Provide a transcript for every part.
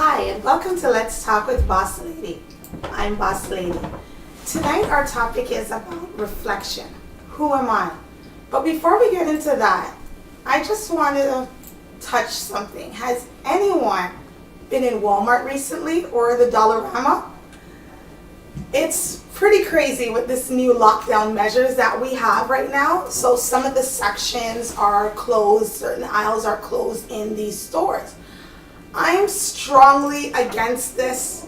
Hi, and welcome to Let's Talk with Boss Lady. I'm Boss Lady. Tonight our topic is about reflection. Who am I? But before we get into that, I just wanted to touch something. Has anyone been in Walmart recently or the Dollarama? It's pretty crazy with this new lockdown measures that we have right now. So some of the sections are closed, certain aisles are closed in these stores. I am strongly against this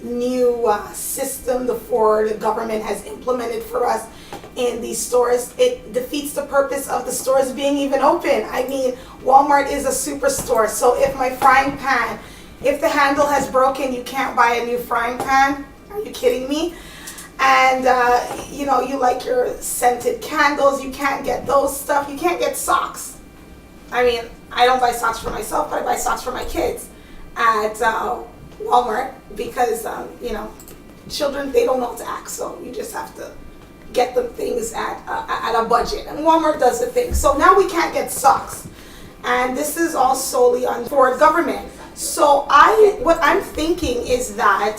new system the government has implemented for us in these stores. It defeats the purpose of the stores being even open. I mean, Walmart is a superstore. So if my frying pan, if the handle has broken, you can't buy a new frying pan. Are you kidding me? And you like your scented candles, you can't get those stuff. You can't get socks. I mean, I don't buy socks for myself, but I buy socks for my kids at Walmart because, children, they don't know how to act, so you just have to get them things at a budget. And Walmart does the thing. So now we can't get socks. And this is all solely for government. So what I'm thinking is that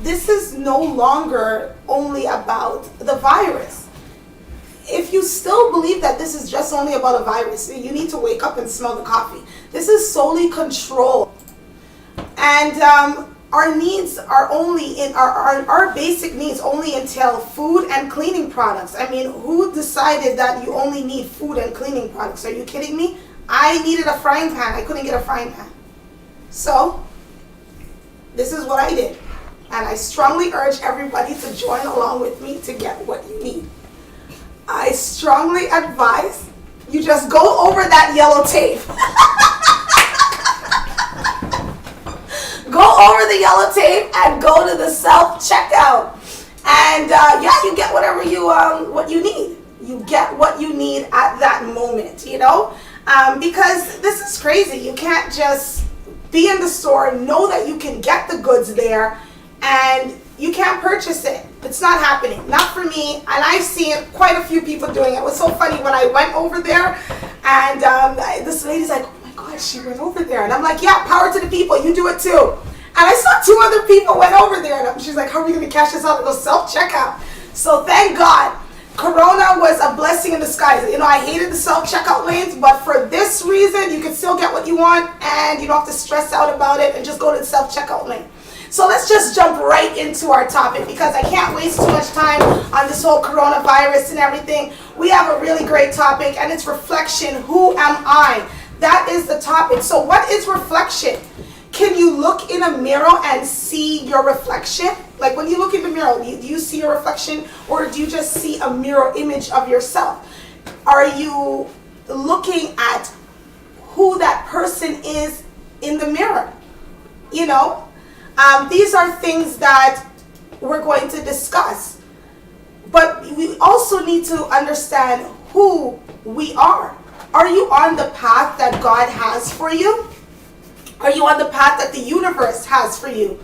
this is no longer only about the virus. If you still believe that this is just only about a virus, you need to wake up and smell the coffee. This is solely control. And our needs are only in our basic needs only entail food and cleaning products. I mean, who decided that you only need food and cleaning products? Are you kidding me? I needed a frying pan. I couldn't get a frying pan. So this is what I did. And I strongly urge everybody to join along with me to get what you need. I strongly advise you just go over that yellow tape. Go over the yellow tape and go to the self-checkout. And you get whatever what you need. You get what you need at that moment, because this is crazy. You can't just be in the store, know that you can get the goods there, and you can't purchase it. It's not happening. Not for me. And I've seen quite a few people doing it. It was so funny when I went over there, and this lady's like, oh my God, she went over there. And I'm like, yeah, power to the people. You do it too. And I saw two other people went over there, and she's like, how are we going to cash this out and go self-checkout? So thank God. Corona was a blessing in disguise. I hated the self-checkout lanes, but for this reason, you can still get what you want, and you don't have to stress out about it, and just go to the self-checkout lane. So let's just jump right into our topic because I can't waste too much time on this whole coronavirus and everything. We have a really great topic, and it's reflection. Who am I? That is the topic. So what is reflection? Can you look in a mirror and see your reflection? Like when you look in the mirror, do you see your reflection, or do you just see a mirror image of yourself? Are you looking at who that person is in the mirror? These are things that we're going to discuss. But we also need to understand who we are. Are you on the path that God has for you? Are you on the path that the universe has for you?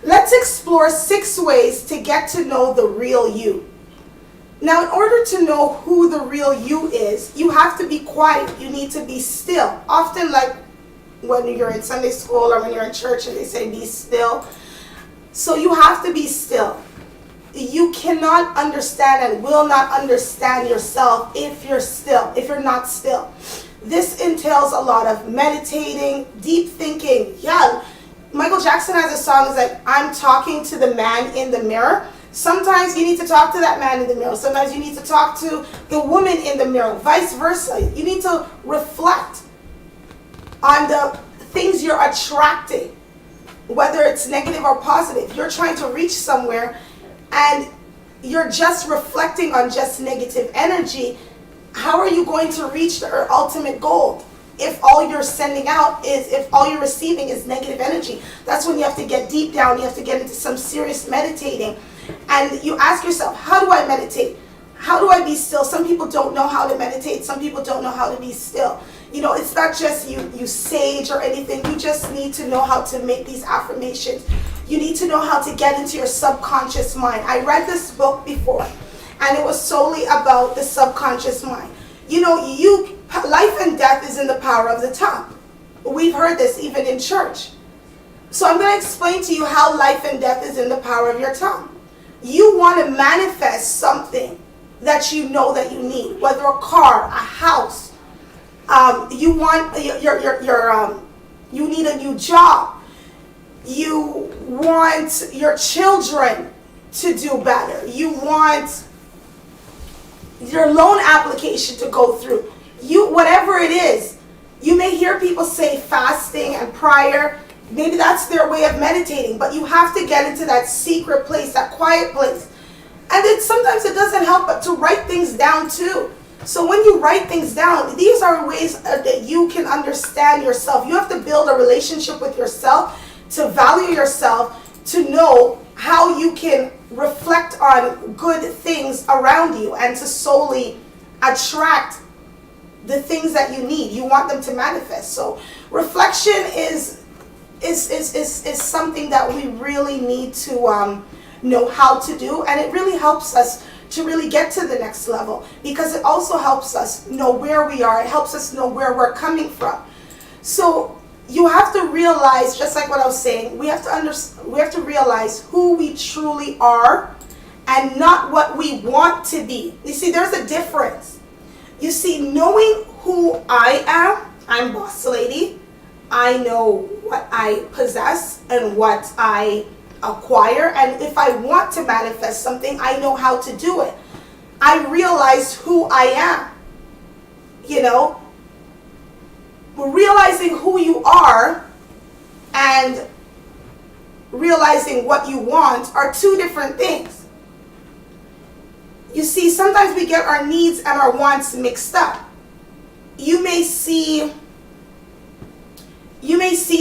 Let's explore 6 ways to get to know the real you. Now, in order to know who the real you is, you have to be quiet. You need to be still. Often, like when you're in Sunday school or when you're in church and they say be still. So you have to be still. You cannot understand and will not understand yourself if you're not still. This entails a lot of meditating, deep thinking. Yeah, Michael Jackson has a song that's like, I'm talking to the man in the mirror. Sometimes you need to talk to that man in the mirror. Sometimes you need to talk to the woman in the mirror. Vice versa. You need to reflect on the things you're attracting, whether it's negative or positive. You're trying to reach somewhere and you're just reflecting on just negative energy. How are you going to reach the ultimate goal if all you're sending out if all you're receiving is negative energy? That's when you have to get deep down. You have to get into some serious meditating. And you ask yourself, how do I meditate? How do I be still? Some people don't know how to meditate. Some people don't know how to be still. It's not just you sage or anything. You just need to know how to make these affirmations. You need to know how to get into your subconscious mind. I read this book before, and it was solely about the subconscious mind. Life and death is in the power of the tongue. We've heard this even in church. So I'm going to explain to you how life and death is in the power of your tongue. You want to manifest something that you know that you need, whether a car, a house, you want you need a new job, you want your children to do better, you want your loan application to go through, whatever it is. You may hear people say fasting and prayer. Maybe that's their way of meditating, but you have to get into that secret place, that quiet place. And sometimes it doesn't help but to write things down too. So when you write things down, these are ways that you can understand yourself. You have to build a relationship with yourself, to value yourself, to know how you can reflect on good things around you and to solely attract the things that you need. You want them to manifest. So reflection is something that we really need to know how to do, and it really helps us to really get to the next level, because it also helps us know where we are. It helps us know where we're coming from. So you have to realize, just like what I was saying, we have to realize who we truly are and not what we want to be. You see, there's a difference. You see, knowing who I am, I'm Boss Lady. I know what I possess and what I acquire, and if I want to manifest something, I know how to do it. I realize who I am. You know, realizing who you are and realizing what you want are two different things. You see, sometimes we get our needs and our wants mixed up. You may see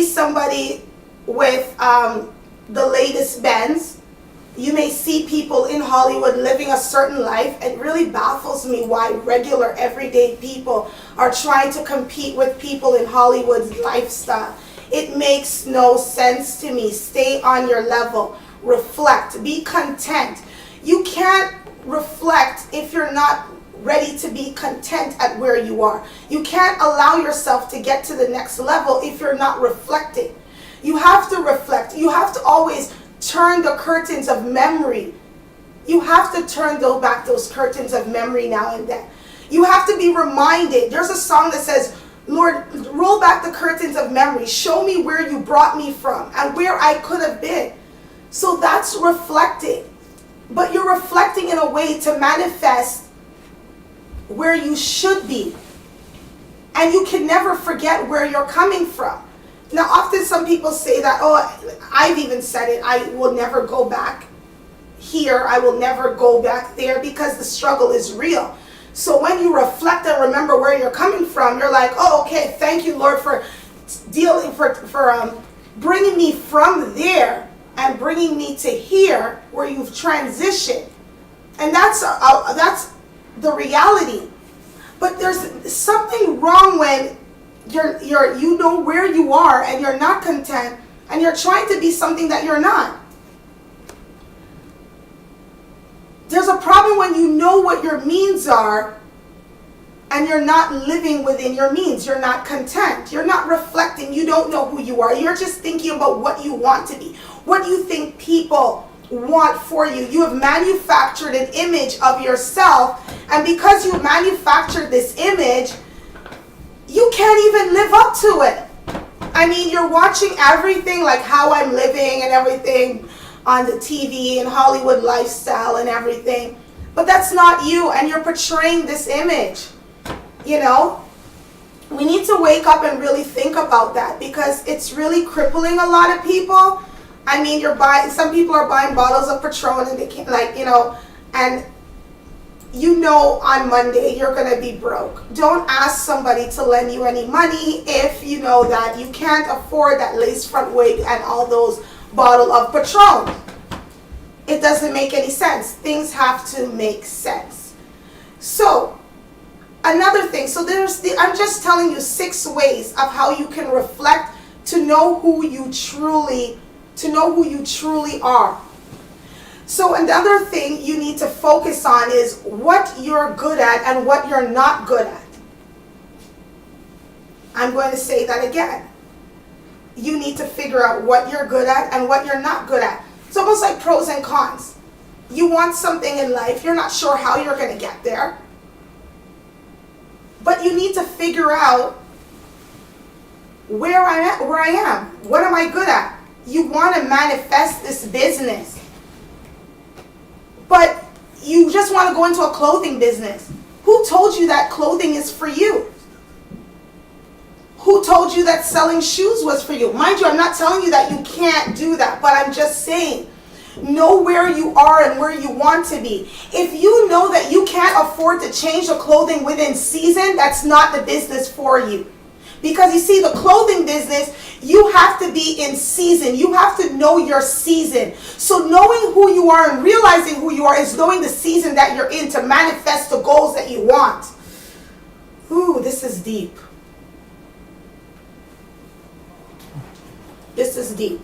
somebody with the latest Benz. You may see people in Hollywood living a certain life. It really baffles me why regular, everyday people are trying to compete with people in Hollywood's lifestyle. It makes no sense to me. Stay on your level. Reflect. Be content. You can't reflect if you're not ready to be content at where you are. You can't allow yourself to get to the next level if you're not reflecting. You have to reflect. You have to always turn the curtains of memory. You have to turn back those curtains of memory now and then. You have to be reminded. There's a song that says, Lord, roll back the curtains of memory. Show me where you brought me from and where I could have been. So that's reflecting. But you're reflecting in a way to manifest where you should be. And you can never forget where you're coming from. Now, often some people say that, oh, I've even said it, I will never go back here, I will never go back there, because the struggle is real. So when you reflect and remember where you're coming from, you're like, oh, okay, thank you, Lord, for bringing me from there and bringing me to here where you've transitioned. And that's the reality. But there's something wrong when you know where you are and you're not content and you're trying to be something that you're not. There's a problem when you know what your means are and you're not living within your means. You're not content. You're not reflecting. You don't know who you are. You're just thinking about what you want to be, what you think people want for you. You have manufactured an image of yourself, and because you manufactured this image, you can't even live up to it. I mean, you're watching everything, like how I'm living and everything on the TV and Hollywood lifestyle and everything, but that's not you, and you're portraying this image. You know, we need to wake up and really think about that, because it's really crippling a lot of people. I mean, some people are buying bottles of Patron and they can't, and on Monday you're going to be broke. Don't ask somebody to lend you any money if you know that you can't afford that lace front wig and all those bottle of Patron. It doesn't make any sense. Things have to make sense. So, another thing, I'm just telling you 6 ways of how you can reflect to know who you truly are. So another thing you need to focus on is what you're good at and what you're not good at. I'm going to say that again. you need to figure out what you're good at and what you're not good at. It's almost like pros and cons. You want something in life, you're not sure how you're going to get there, but you need to figure out where I am. What am I good at? You want to manifest this business, but you just want to go into a clothing business. Who told you that clothing is for you? Who told you that selling shoes was for you? Mind you, I'm not telling you that you can't do that, but I'm just saying, know where you are and where you want to be. If you know that you can't afford to change the clothing within season, that's not the business for you. Because you see, the clothing business, you have to be in season. You have to know your season. So knowing who you are and realizing who you are is knowing the season that you're in to manifest the goals that you want. Ooh, this is deep. This is deep.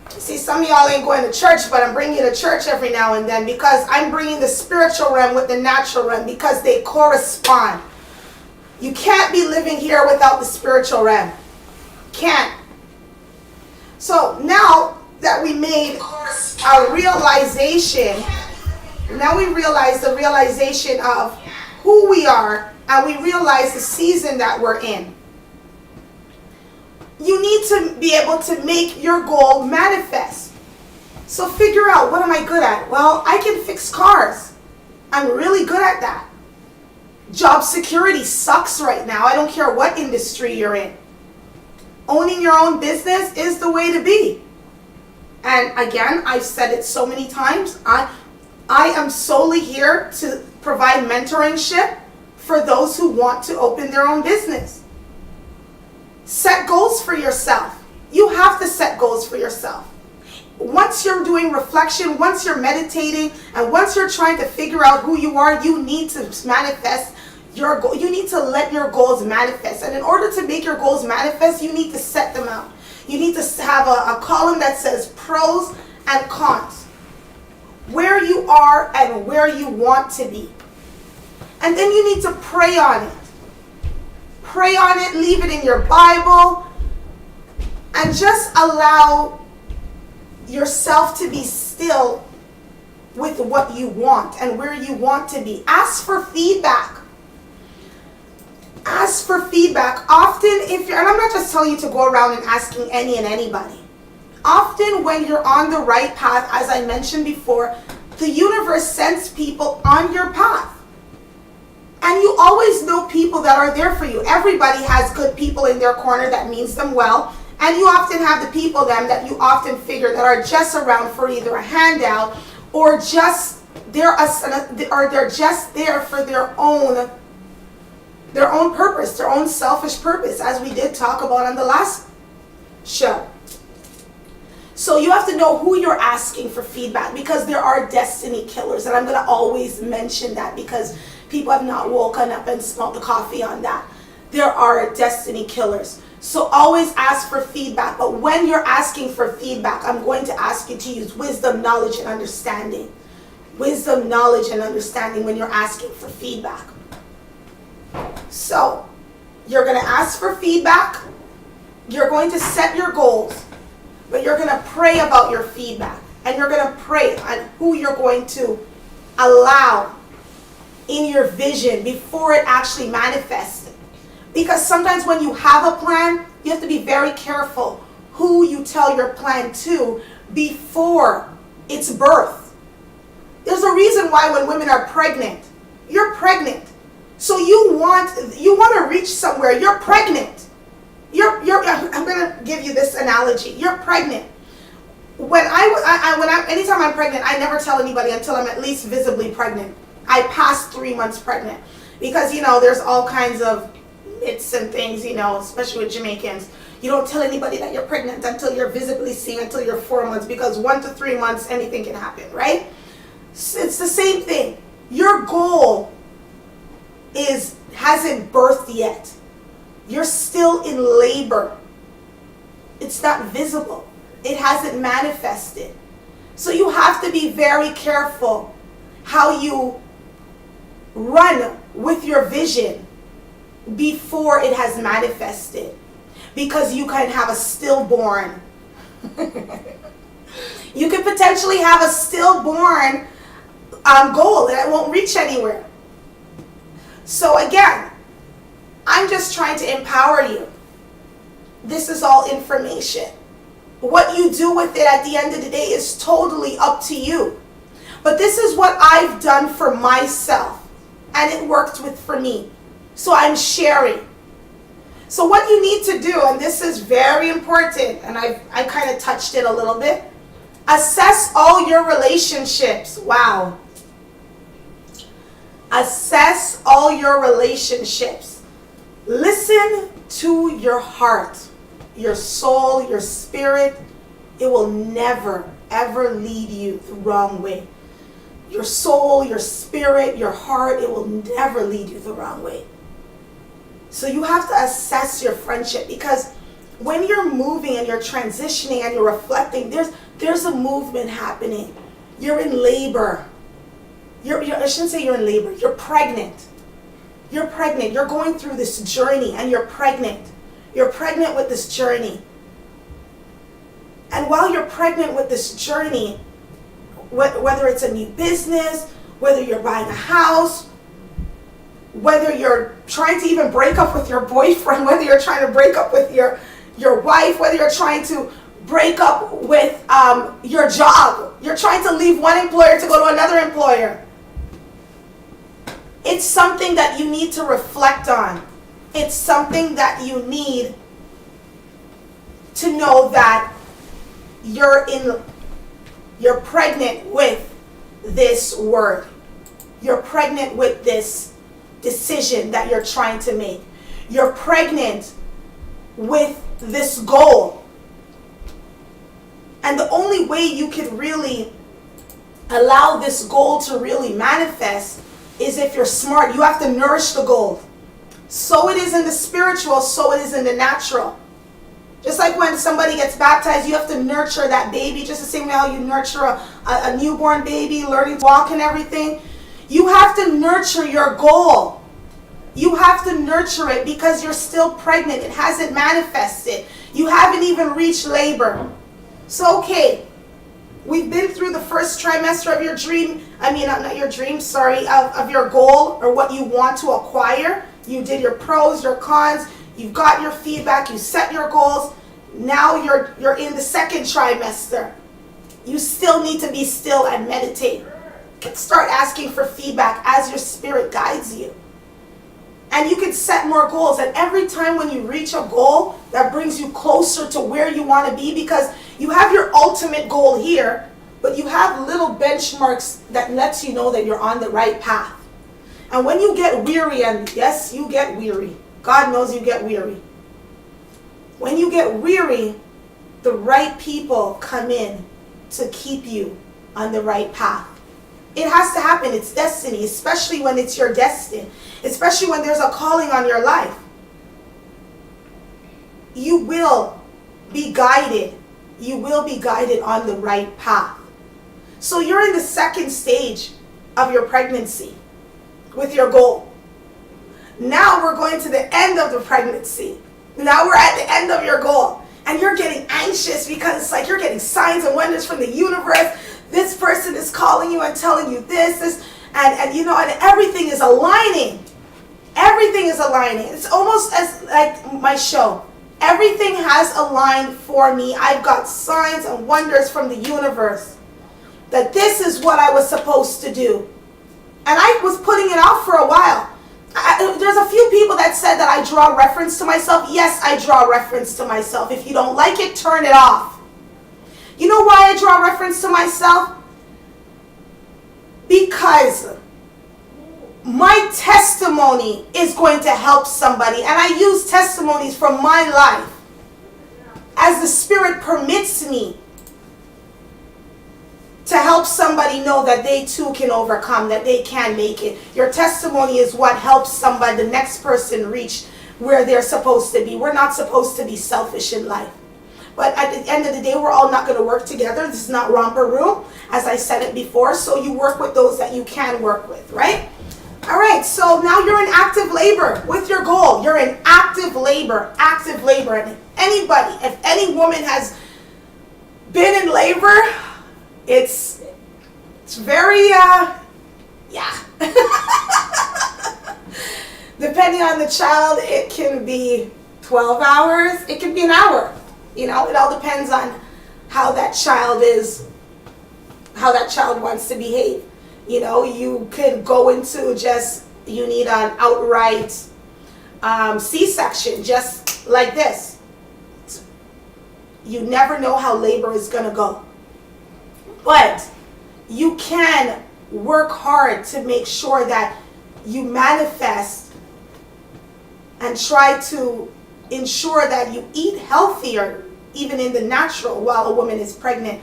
See, some of y'all ain't going to church, but I'm bringing you to church every now and then because I'm bringing the spiritual realm with the natural realm because they correspond. You can't be living here without the spiritual realm. Can't. So now that we made our realization, now we realize the realization of who we are and we realize the season that we're in. You need to be able to make your goal manifest. So figure out, what am I good at? Well, I can fix cars. I'm really good at that. Job security sucks right now. I don't care what industry you're in. Owning your own business is the way to be. And again, I've said it so many times. I am solely here to provide mentorship for those who want to open their own business. Set goals for yourself. You have to set goals for yourself. Once you're doing reflection, once you're meditating, and once you're trying to figure out who you are, you need to manifest your goal. You need to let your goals manifest. And in order to make your goals manifest, you need to set them out. You need to have a column that says pros and cons. Where you are and where you want to be. And then you need to pray on it. Pray on it, leave it in your Bible, and just allow yourself to be still with what you want and where you want to be. Ask for feedback. Ask for feedback. Often, and I'm not just telling you to go around and asking any and anybody. Often when you're on the right path, as I mentioned before, the universe sends people on your path. And you always know people that are there for you. Everybody has good people in their corner that means them well. And you often have the people that you often figure that are just around for either a handout or just they're just there for their own purpose, their own selfish purpose, as we did talk about on the last show. So you have to know who you're asking for feedback, because there are destiny killers, and I'm going to always mention that because people have not woken up and smelled the coffee on that. There are destiny killers. So always ask for feedback. But when you're asking for feedback, I'm going to ask you to use wisdom, knowledge, and understanding. Wisdom, knowledge, and understanding when you're asking for feedback. So you're going to ask for feedback. You're going to set your goals. But you're going to pray about your feedback. And you're going to pray on who you're going to allow in your vision before it actually manifests. Because sometimes when you have a plan, you have to be very careful who you tell your plan to before its birth. There's a reason why when women are pregnant, you're pregnant. So you want to reach somewhere, you're pregnant. I'm going to give you this analogy. You're pregnant. Anytime I'm pregnant, I never tell anybody until I'm at least visibly pregnant. I passed 3 months pregnant because, there's all kinds of myths and things, especially with Jamaicans. You don't tell anybody that you're pregnant until you're visibly seen, until you're 4 months, because 1 to 3 months, anything can happen, right? It's the same thing. Your goal hasn't birthed yet. You're still in labor. It's not visible. It hasn't manifested. So you have to be very careful how you run with your vision before it has manifested. because you can have a stillborn. You could potentially have a stillborn goal that won't reach anywhere. So again, I'm just trying to empower you. This is all information. What you do with it at the end of the day is totally up to you. But this is what I've done for myself, and it worked for me. So I'm sharing. So what you need to do, and this is very important, and I kind of touched it a little bit, assess all your relationships. Wow. Assess all your relationships. Listen to your heart, your soul, your spirit. It will never, ever lead you the wrong way. Your soul, your spirit, your heart, it will never lead you the wrong way. So you have to assess your friendship, because when you're moving and you're transitioning and you're reflecting, there's a movement happening. You're in labor. I shouldn't say you're in labor. You're pregnant. You're pregnant. You're going through this journey and you're pregnant. You're pregnant with this journey. And while you're pregnant with this journey, whether it's a new business, whether you're buying a house, whether you're trying to even break up with your boyfriend, whether you're trying to break up with your wife, whether you're trying to break up with your job, you're trying to leave one employer to go to another employer. It's something that you need to reflect on. It's something that you need to know that you're pregnant with this word. You're pregnant with this decision that you're trying to make. You're pregnant with this goal. And the only way you can really allow this goal to really manifest is if you're smart. You have to nourish the goal. So it is in the spiritual, so it is in the natural. Just like when somebody gets baptized, you have to nurture that baby, just the same way how you nurture a newborn baby, learning to walk and everything. You have to nurture your goal. You have to nurture it because you're still pregnant. It hasn't manifested. You haven't even reached labor. So, okay, we've been through the first trimester of your dream. Not your dream, sorry, of your goal or what you want to acquire. You did your pros, your cons. You've got your feedback. You set your goals. Now you're in the second trimester. You still need to be still and meditate. Start asking for feedback as your spirit guides you. And you can set more goals. And every time when you reach a goal, that brings you closer to where you want to be, because you have your ultimate goal here, but you have little benchmarks that lets you know that you're on the right path. And when you get weary, and yes, you get weary. God knows you get weary. When you get weary, the right people come in to keep you on the right path. It has to happen. It's destiny, especially when it's your destiny, especially when there's a calling on your life. You will be guided. You will be guided on the right path. So you're in the second stage of your pregnancy with your goal. Now we're going to the end of the pregnancy. Now we're at the end of your goal. And you're getting anxious because it's like you're getting signs and wonders from the universe. This person is calling you and telling you this, and everything is aligning. Everything is aligning. It's almost as like my show. Everything has aligned for me. I've got signs and wonders from the universe that this is what I was supposed to do. And I was putting it off for a while. There's a few people that said that I draw reference to myself. Yes, I draw reference to myself. If you don't like it, turn it off. You know why I draw reference to myself? Because my testimony is going to help somebody. And I use testimonies from my life as the Spirit permits me to help somebody know that they too can overcome, that they can make it. Your testimony is what helps somebody, the next person, reach where they're supposed to be. We're not supposed to be selfish in life. But at the end of the day, we're all not going to work together. This is not romper room, as I said it before. So you work with those that you can work with, right? All right, so now you're in active labor with your goal. You're in active labor, and anybody, if any woman has been in labor, it's very, depending on the child, it can be 12 hours, it can be an hour. It all depends on how that child wants to behave. You could go into you need an outright C-section, just like this. You never know how labor is going to go. But you can work hard to make sure that you manifest and try to ensure that you eat healthier, even in the natural, while a woman is pregnant.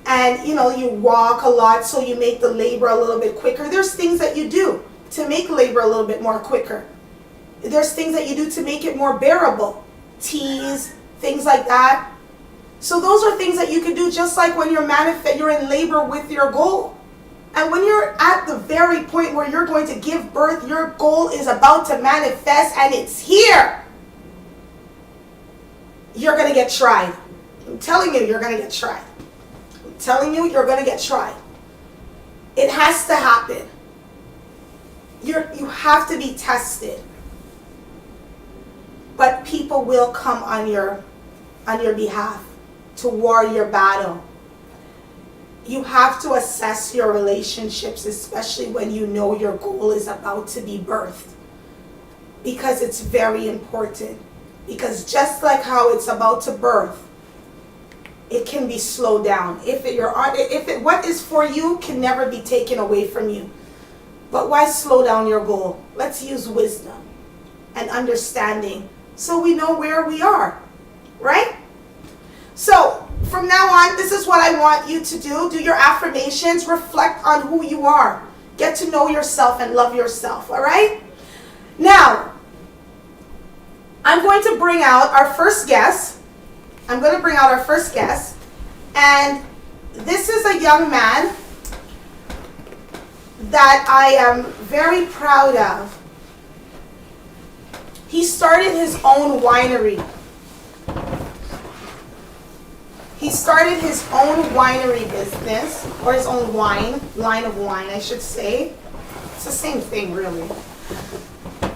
And you walk a lot, so you make the labor a little bit quicker. There's things that you do to make labor a little bit more quicker. There's things that you do to make it more bearable. Teas, things like that. So those are things that you can do, just like when you're in labor with your goal. And when you're at the very point where you're going to give birth, your goal is about to manifest and it's here. You're going to get tried. I'm telling you, you're going to get tried. I'm telling you, you're going to get tried. It has to happen. You have to be tested. But people will come on your behalf to war your battle. You have to assess your relationships, especially when you know your goal is about to be birthed. Because it's very important. Because just like how it's about to birth, it can be slowed down. What is for you can never be taken away from you. But why slow down your goal? Let's use wisdom and understanding so we know where we are, right? So from now on, this is what I want you to do. Do your affirmations. Reflect on who you are. Get to know yourself and love yourself, all right? Now, I'm going to bring out our first guest. And this is a young man that I am very proud of. He started his own winery. He started his own winery business, or his own line of wine, I should say. It's the same thing, really.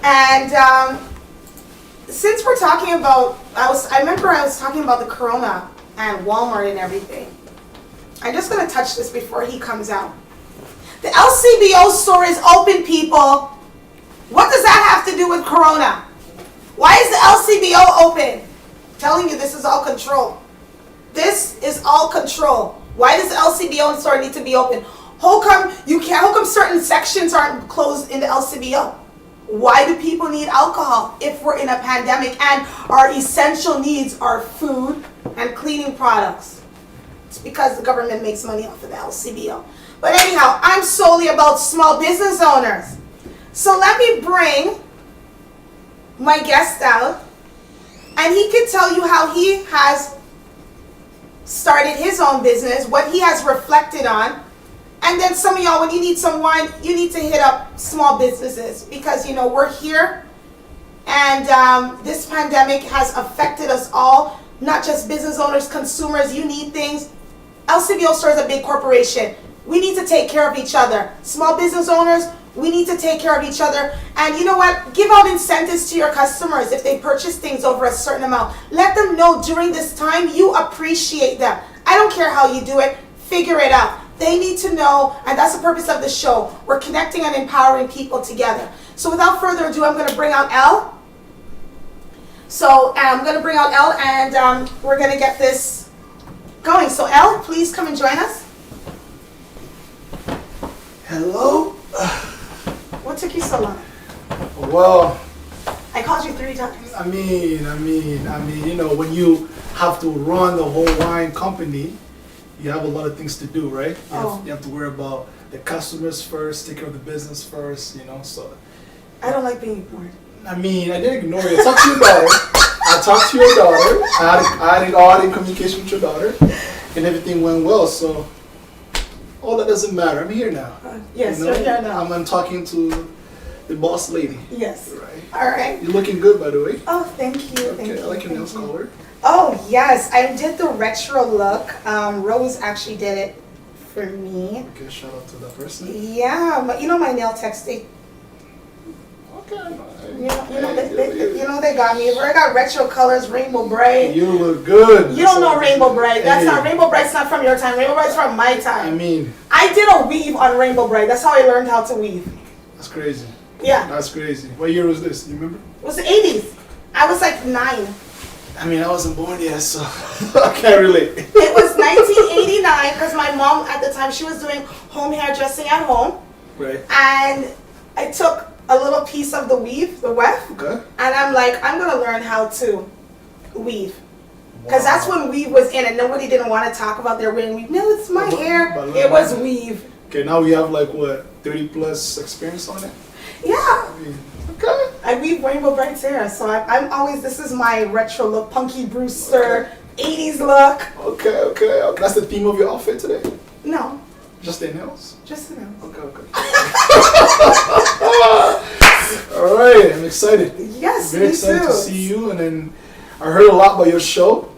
And since we're talking about, I remember I was talking about the Corona and Walmart and everything. I'm just going to touch this before he comes out. The LCBO store is open, people. What does that have to do with Corona? Why is the LCBO open? I'm telling you, this is all control. This is all control. Why does the LCBO store need to be open? How come certain sections aren't closed in the LCBO? Why do people need alcohol if we're in a pandemic and our essential needs are food and cleaning products? It's because the government makes money off of the LCBO. But anyhow, I'm solely about small business owners. So let me bring my guest out, and he can tell you how he has started his own business, what he has reflected on. And then some of y'all, when you need some wine, you need to hit up small businesses, because we're here, and this pandemic has affected us all, not just business owners, consumers. You need things. LCBO store is a big corporation. We need to take care of each other. Small business owners, we need to take care of each other. And you know what? Give out incentives to your customers if they purchase things over a certain amount. Let them know during this time you appreciate them. I don't care how you do it. Figure it out. They need to know, and that's the purpose of the show. We're connecting and empowering people together. So without further ado, I'm going to bring out Elle. So I'm going to bring out Elle, and we're going to get this going. So Elle, please come and join us. Hello. What took you so long? Well, I called you 3 times. I mean, when you have to run the whole wine company, you have a lot of things to do, right? You have to worry about the customers first, take care of the business first, so. I don't like being ignored. I didn't ignore you. I talked to your daughter. I had all in communication with your daughter, and everything went well, so all that doesn't matter. I'm here now. Yes, you're here now. I'm talking to The boss lady. Yes. Right. All right. You're looking good, by the way. Oh, thank you. Okay, Thank you. I like your thank nails you. color. Oh, yes. I did the retro look. Rose actually did it for me. Okay, shout out to that person. Yeah, but you know my nail techs, they, Okay. they got me. I got retro colors, rainbow bright. You look good. You don't know Rainbow Bright. That's Hey. not Rainbow Bright's not from your time. Rainbow Bright's from my I time. mean, I did a weave on Rainbow Bright. That's how I learned how to weave. that's crazy. Yeah. That's crazy. What year was this? You remember? It was the 80s. I was like 9. I mean, I wasn't born yet, so I can't relate. It was 1989 because my mom at the time, she was doing home hairdressing at home. Right. And I took a little piece of the weave, the weft, Okay. and I'm like, I'm going to learn how to weave. Because that's when weave was in and nobody didn't want to talk about their weave. No, it's my hair. It was weave. Okay, now we have like what, 30 plus experience on it? Yeah. I mean, okay. I weave Rainbow Bright's hair, so I'm always, this is my retro look, Punky Brewster, 80s look. Okay. That's the theme of your outfit today? No, Just the nails? just the nails. Okay. All right, I'm excited. Yes, Very me excited too. to see you. And then I heard a lot about your show.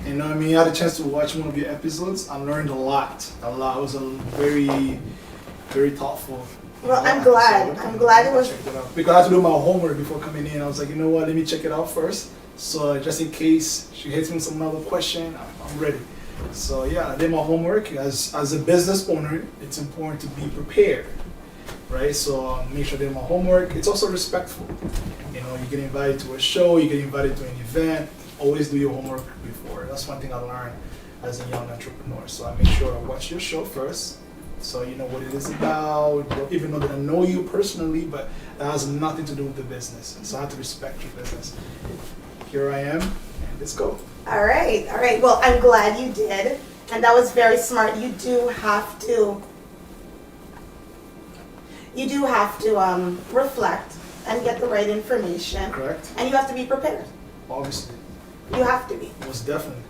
You know what I mean? I had a chance to watch one of your episodes. I learned a lot. It was a very, very thoughtful. Well, I'm glad. I'm glad it was. Check it out. Because I had to do my homework before coming in. I was like, you know what? Let me check it out first. So just in case she hits me with some other question, I'm ready. So yeah, I did my homework. As a business owner, it's important to be prepared, right? So make sure I did my homework. It's also respectful. You know, you get invited to a show, you get invited to an event. Always do your homework before. That's one thing I learned as a young entrepreneur. So I make sure I watch your show first, so you know what it is about. Even though that I know you personally, but that has nothing to do with the business. So I have to respect your business. Here I am, and let's go. All right. Well, I'm glad you did. And that was very smart. You do have to reflect and get the right information. Correct? And you have to be prepared. Obviously. You have to be. Most definitely.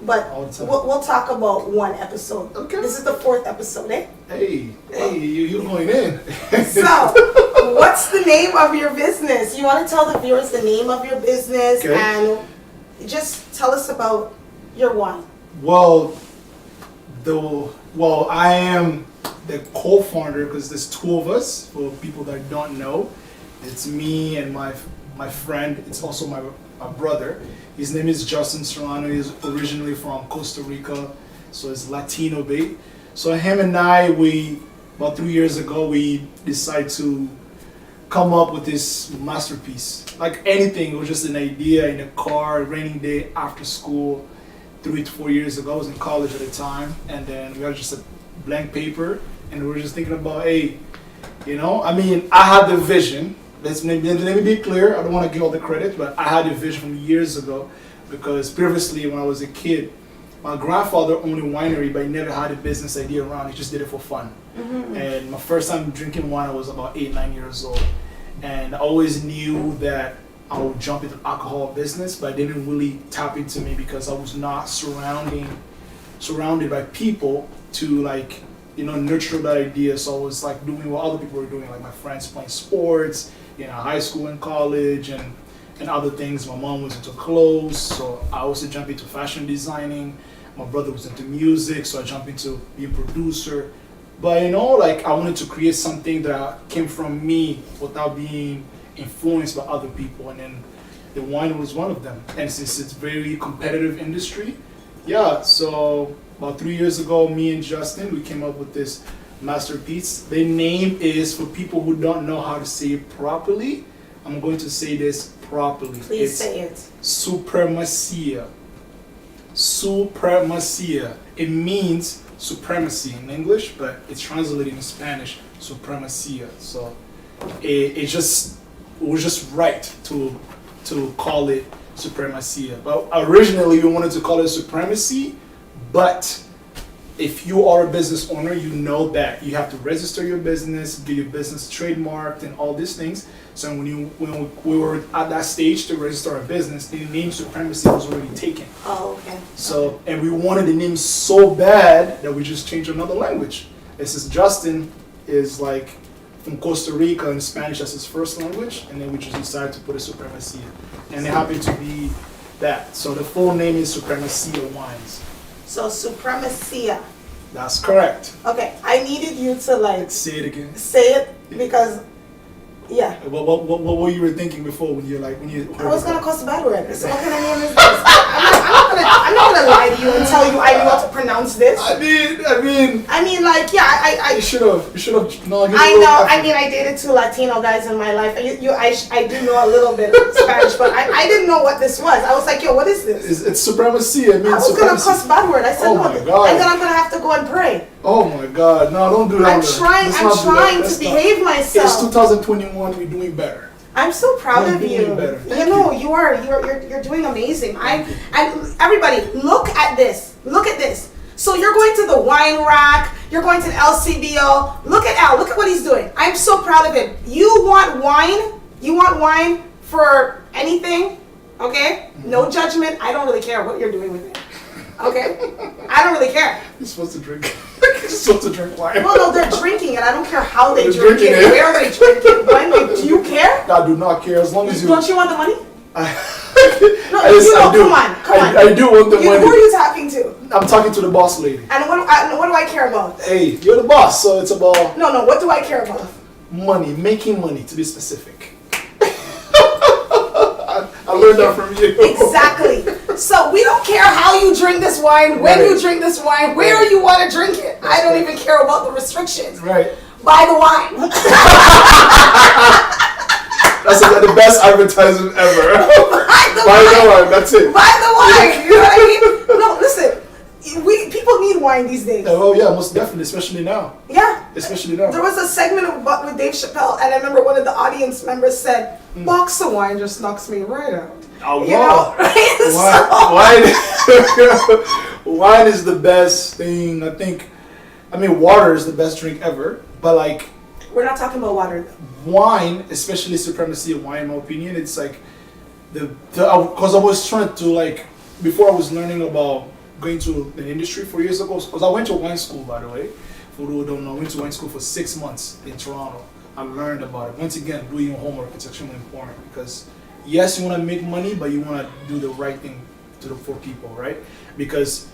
But All the time. we'll talk about one episode. Okay. This is the 4th episode, eh? Hey, you're going in. So, what's the name of your business? You want to tell the viewers the name of your business Okay. and just tell us about your wine. Well, I am the co-founder because there's 2 of us. For people that don't know, it's me and my friend. It's also my brother. His name is Justin Serrano. He's originally from Costa Rica, so it's Latino bait. So him and I, about 3 years ago, we decided to come up with this masterpiece. Like anything, it was just an idea in a car, raining day after school, 3 to 4 years ago. I was in college at the time, and then we had just a blank paper, and we were just thinking about, hey, you know, I mean, I had the vision. Let me be clear. I don't want to give all the credit, but I had a vision from years ago because previously, when I was a kid, my grandfather owned a winery, but he never had a business idea around. He just did it for fun. Mm-hmm. And my first time drinking wine, I was about 8, 9 years old, and I always knew that I would jump into the alcohol business, but I didn't really tap into me because I was not surrounded by people to nurture that idea. So I was like doing what other people were doing, like my friends playing sports, high school and college and other things. My mom was into clothes, so I also jumped into fashion designing. My brother was into music, so I jumped into being a producer. But I wanted to create something that came from me without being influenced by other people, and then the wine was one of them. And since it's a very competitive industry, so about 3 years ago, me and Justin, we came up with this masterpiece. The name is, for people who don't know how to say it properly, I'm going to say this properly. Please say it. Supremacia. Supremacia. It means supremacy in English, but it's translated in Spanish, supremacia. So it was just right to call it supremacia. But originally we wanted to call it supremacy, but if you are a business owner, you know that you have to register your business, get your business trademarked, and all these things. So when we were at that stage to register our business, the name Supremacy was already taken. Oh, okay. So, and we wanted the name so bad that we just changed another language. It says Justin is like from Costa Rica and Spanish as his first language, and then we just decided to put a Supremacia. And it happened to be that. So the full name is Supremacia Wines. So Supremacia. That's correct. Okay, I needed you to like say it again. Say it because yeah. What were you thinking before when you I was gonna call bad word. So what kind of name is this? I'm not gonna lie to you and tell you I knew how to pronounce this. I mean, like, yeah, I you should have. No, I know. I mean, I dated 2 Latino guys in my life. I do know a little bit of Spanish, but I didn't know what this was. I was like, yo, what is this? It's supremacy. I was gonna cuss bad word. I said, oh no, my God. and then I'm gonna have to go and pray. Oh my God! No, don't do that. I'm trying to behave myself. It's 2021. We're doing better. I'm so proud of you. You know, you're doing amazing. And everybody, look at this. Look at this. So you're going to the wine rack, you're going to the LCBO. Look at Al, look at what he's doing. I'm so proud of him. You want wine for anything, okay? No judgment. I don't really care what you're doing with it. Okay? I don't really care. You're supposed to drink. You're supposed to drink wine. Well, no, they're drinking it. I don't care how they drink it, where they drink it, when they. Do you care? I do not care as long as you. Don't you want the money? No, come on. I do want the money. Who are you talking to? I'm talking to the boss lady. And what do I care about? Hey, you're the boss, so it's about. No, what do I care about? Money, making money, to be specific. I learned that from you. Exactly. So we don't care how you drink this wine, when you drink this wine, where you want to drink it. I don't even care about the restrictions. Right. Buy the wine. That's the best advertisement ever. Buy the wine. That's it. Buy the wine. You know what I mean? No, listen. People need wine these days. Oh yeah, most definitely, especially now. Yeah. Especially now. There was a segment with Dave Chappelle, and I remember one of the audience members said, "Box of wine just knocks me right out." Oh, you know, right? Wine is the best thing. I mean, water is the best drink ever, but like. We're not talking about water though. Wine, especially Supremacy of wine, in my opinion, it's like because I was trying to like before I was learning about going to the industry 4 years ago. Because I went to wine school, by the way. For those who don't know, I went to wine school for 6 months in Toronto. I learned about it. Once again, doing your homework is extremely important because yes, you want to make money, but you want to do the right thing for people, right? Because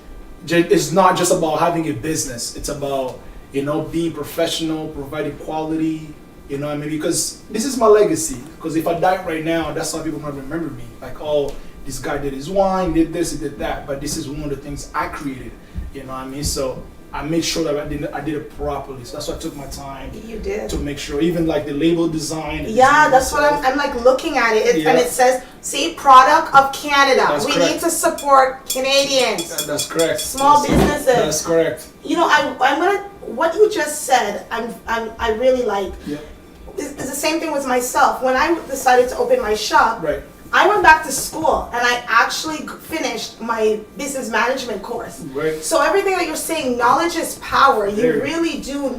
it's not just about having a business. It's about being professional, providing quality, you know what I mean? Because this is my legacy. Because if I die right now, that's how people might remember me. Like, oh, this guy did his wine, did this, he did that. But this is one of the things I created, you know what I mean? So I made sure that I did it properly. So that's why I took my time. You did. To make sure, even like the label design. Yeah, that's what I'm like looking at it. And it says, see, product of Canada. That's we correct. Need to support Canadians. That's correct. Small businesses. That's correct. You know, I'm gonna, what you just said, I really like. Yeah. It's the same thing with myself. When I decided to open my shop, right. I went back to school and I actually finished my business management course. Right. So everything that you're saying, knowledge is power. You really do.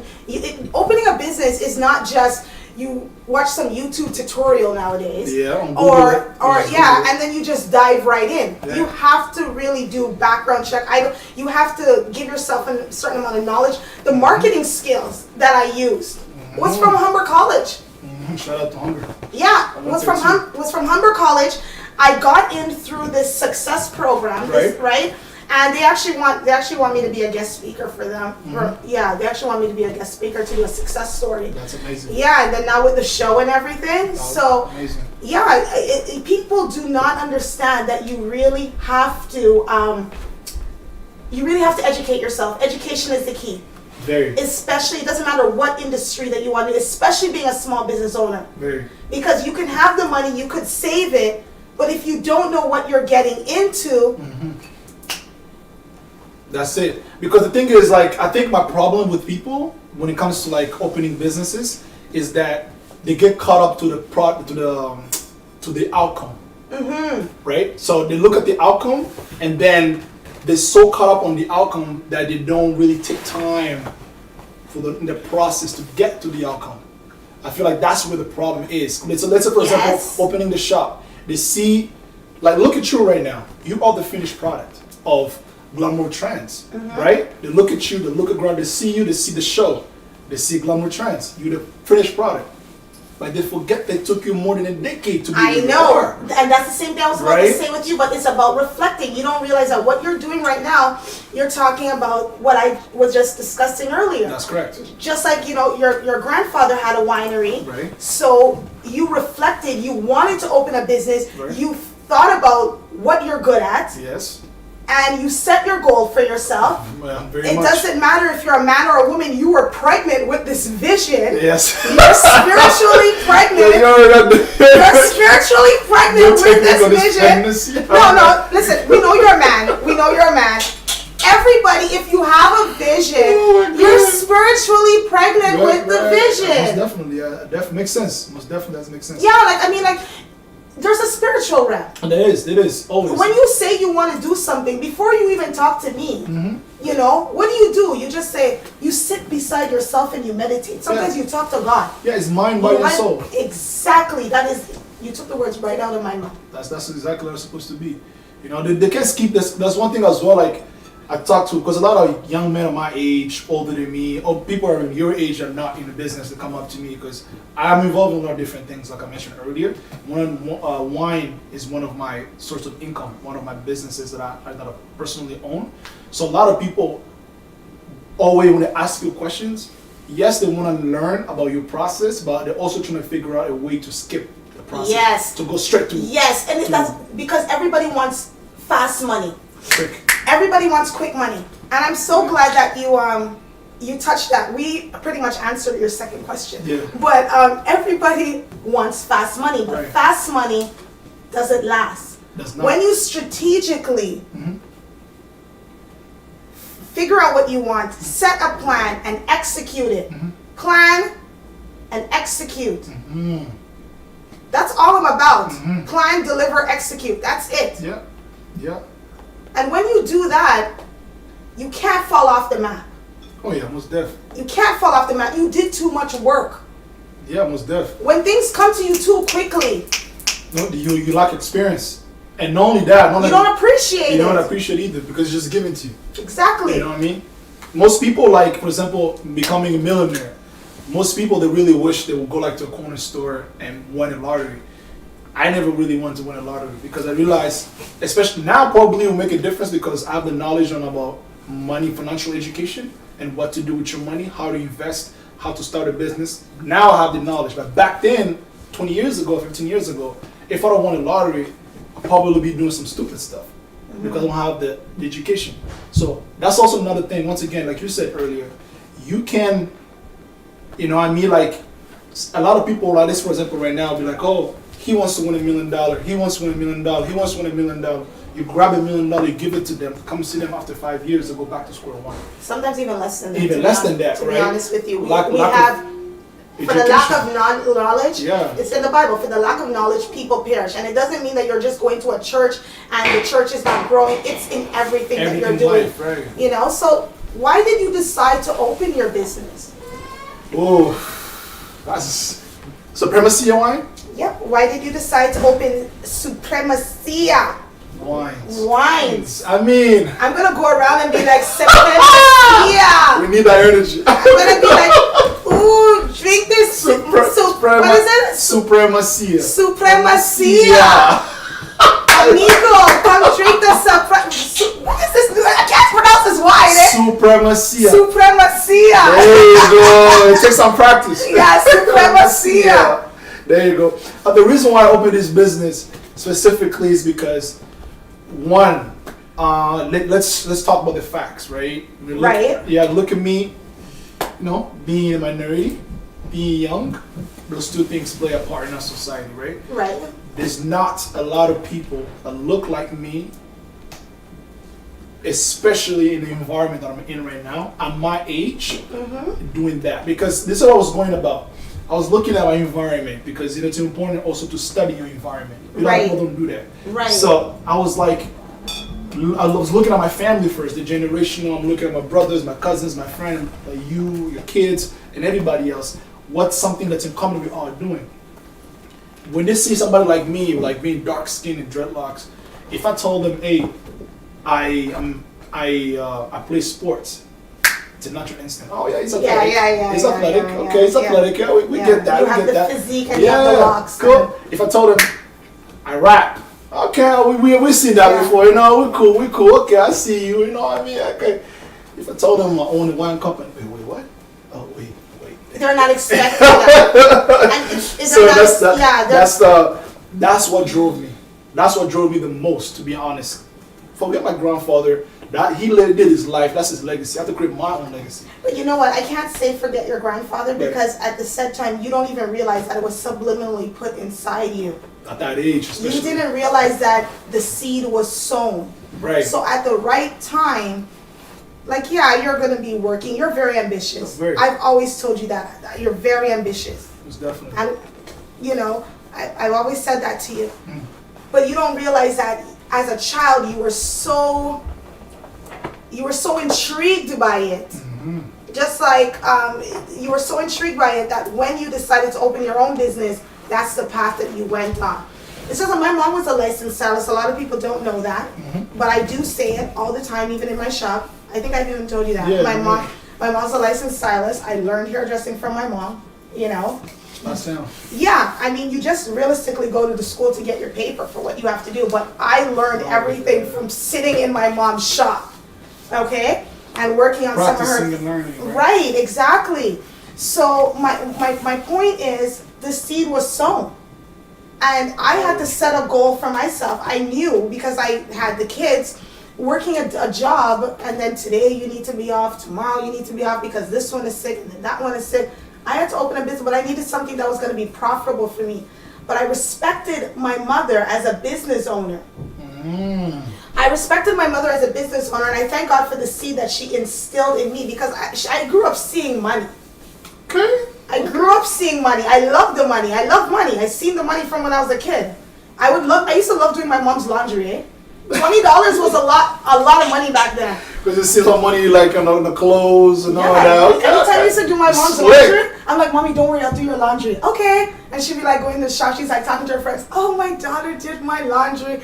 Opening a business is not just you watch some YouTube tutorial nowadays. Yeah. And then you just dive right in. Yeah. You have to really do background check. You have to give yourself a certain amount of knowledge. The marketing skills that I used was from Humber College. Shout out to Humber. Yeah, was from Humber College. I got in through this success program, right? And they actually want me to be a guest speaker for them. They actually want me to be a guest speaker to do a success story. That's amazing. Yeah, and then now with the show and everything. So amazing. Yeah, people do not understand that you really have to educate yourself. Education is the key. Very. Especially, it doesn't matter what industry that you want to, especially being a small business owner. Very. Because you can have the money, you could save it, but if you don't know what you're getting into. That's it. Because the thing is, like, I think my problem with people when it comes to like opening businesses is that they get caught up to the outcome. Right? So they look at the outcome and then they're so caught up on the outcome that they don't really take time for the process to get to the outcome. I feel like that's where the problem is. Let's say, for example, opening the shop. They see, like, look at you right now. You are the finished product of Glamour Trends, right? They look at you, they look at ground, they see you, they see the show. They see glamour trends. You're the finished product. But they forget they took you more than a decade to be I where you know, are. and that's the same thing I was about to say with you, but it's about reflecting. You don't realize that what you're doing right now, you're talking about what I was just discussing earlier. That's correct. Just like, you know, your grandfather had a winery, Right. so you reflected, you wanted to open a business, Right. you thought about what you're good at, Yes. and you set your goal for yourself. Well, very It much. doesn't matter if you're a man or a woman, you were pregnant with this vision. Yes. You're spiritually pregnant. You're spiritually pregnant with this vision. No, listen, we know you're a man. We know you're a man. Everybody, if you have a vision, you're spiritually pregnant with the vision. Most definitely, that makes sense. Most definitely does make sense. Yeah, like, I mean, like, there's a spiritual realm. And it is, always. When you say you want to do something, before you even talk to me, you know, what do? You just say, you sit beside yourself and you meditate. Sometimes you talk to God. Yeah, it's mind, body, and soul. Exactly. That is, you took the words right out of my mouth. That's exactly what it's supposed to be. You know, they can't keep this. That's one thing as well, like, I talk to, because a lot of young men of my age, older than me, or people are your age are not in the business, to come up to me because I'm involved in a lot of different things, like I mentioned earlier. Wine is one of my source of income, one of my businesses that I personally own. So a lot of people always, when they ask you questions, yes, they want to learn about your process, but they're also trying to figure out a way to skip the process. Yes. To go straight to. Yes, and that's because everybody wants fast money. Quick. Everybody wants quick money, and I'm so glad that you touched that. We pretty much answered your second question. Yeah. But everybody wants fast money, but fast money doesn't last. Does not. When you strategically figure out what you want, set a plan, and execute it. Plan and execute. That's all I'm about. Plan, deliver, execute. That's it. Yeah. Yeah. And when you do that, you can't fall off the map. Oh yeah, most def. You can't fall off the map. You did too much work. Yeah, most def. When things come to you too quickly, No, you lack experience, and not only that, you don't appreciate it. You don't appreciate either because it's just given to you. Exactly. You know what I mean? Most people, like, for example, becoming a millionaire. Most people, they really wish they would go like to a corner store and win a lottery. I never really wanted to win a lottery because I realized, especially now, probably will make a difference because I have the knowledge on about money, financial education, and what to do with your money, how to invest, how to start a business. Now I have the knowledge, but back then, 20 years ago, 15 years ago, if I don't win a lottery, I'll probably be doing some stupid stuff because I don't have the education. So that's also another thing. Once again, like you said earlier, you can, you know what I mean, like a lot of people like this, for example, right now, be like, oh, he wants to win $1 million. He wants to win $1 million. He wants to win $1 million. You grab $1 million, you give it to them, come see them after 5 years and go back to square one. Sometimes even less than that. Even less than that, to right? be honest with you, we Lack have, for the lack of knowledge, Yeah. it's in the Bible, for the lack of knowledge, people perish. And it doesn't mean that you're just going to a church and the church is not growing. It's in everything that you're doing. Life, right. You know, so why did you decide to open your business? Oh, that's Supremacia wine? Yep. Why did you decide to open Supremacia Wines? I mean, I'm gonna go around and be like Supremacia. we need that energy. I'm gonna be like, ooh, drink this. What is it? Supremacia. Supremacia. Amigo, come drink the what is this? I can't pronounce this wine. Supremacia. Supremacia. There you go. It takes some practice. Yeah, Supremacia. There you go. The reason why I opened this business specifically is because, one, let's talk about the facts, right? Right. Look at me, you know, being a minority, being young. Those two things play a part in our society, right? Right. There's not a lot of people that look like me, especially in the environment that I'm in right now, at my age, doing that. Because this is what I was going about. I was looking at my environment because, you know, it's important also to study your environment. A lot of people don't do that. Right. So I was like, I was looking at my family first, the generational. I'm looking at my brothers, my cousins, my friend, you, your kids, and everybody else. What's something that's in common we're all doing? When they see somebody like me, like being dark skinned and dreadlocks, if I told them, hey, I play sports, It's a natural instinct. Oh yeah, he's Yeah, athletic. yeah, yeah, He's yeah, athletic. yeah, Okay, he's yeah. athletic. Yeah, we Yeah. get that. You We have get the that. physique and you have the locks. Cool. If I told him I rap, okay, we seen that Yeah. before. You know, we cool. Okay, I see you. You know what I mean? Okay. If I told him I own a wine company, wait, what? Oh, wait. They're not expecting that. And it's So not, that's what drove me. That's what drove me the most, to be honest. Forget my grandfather. That he did his life. That's his legacy. I have to create my own legacy. But you know what? I can't say forget your grandfather because at the said time you don't even realize that it was subliminally put inside you. At that age, especially. You didn't realize that the seed was sown. Right. So at the right time, like you're gonna be working. You're very ambitious. I've always told you that you're very ambitious. It's definitely. And I've always said that to you. But you don't realize that as a child you were so intrigued by it. Just like you were so intrigued by it that when you decided to open your own business, that's the path that you went on. It's just that my mom was a licensed stylist. A lot of people don't know that, but I do say it all the time, even in my shop. I think I've even told you that. Yeah, my mom's a licensed stylist. I learned hairdressing from my mom. Yeah, I mean, you just realistically go to the school to get your paper for what you have to do, but I learned everything from sitting in my mom's shop, okay, and working on practicing some of her. And learning. Right, exactly. So my point is, the seed was sown, and I had to set a goal for myself. I knew because I had the kids. Working a job, and then today you need to be off, tomorrow you need to be off because this one is sick and then that one is sick. I had to open a business, but I needed something that was going to be profitable for me. But I respected my mother as a business owner. I respected my mother as a business owner, and I thank God for the seed that she instilled in me because I grew up seeing money. Okay. I grew up seeing money. I love the money. I love money. I seen the money from when I was a kid. I used to love doing my mom's laundry, eh? $20 was a lot of money back then. Because you see some money like on the clothes and all that. Okay. Anytime I used to do my mom's laundry, I'm like, Mommy, don't worry, I'll do your laundry. Okay. And she'd be like going to the shop, she's like talking to her friends, oh, my daughter did my laundry.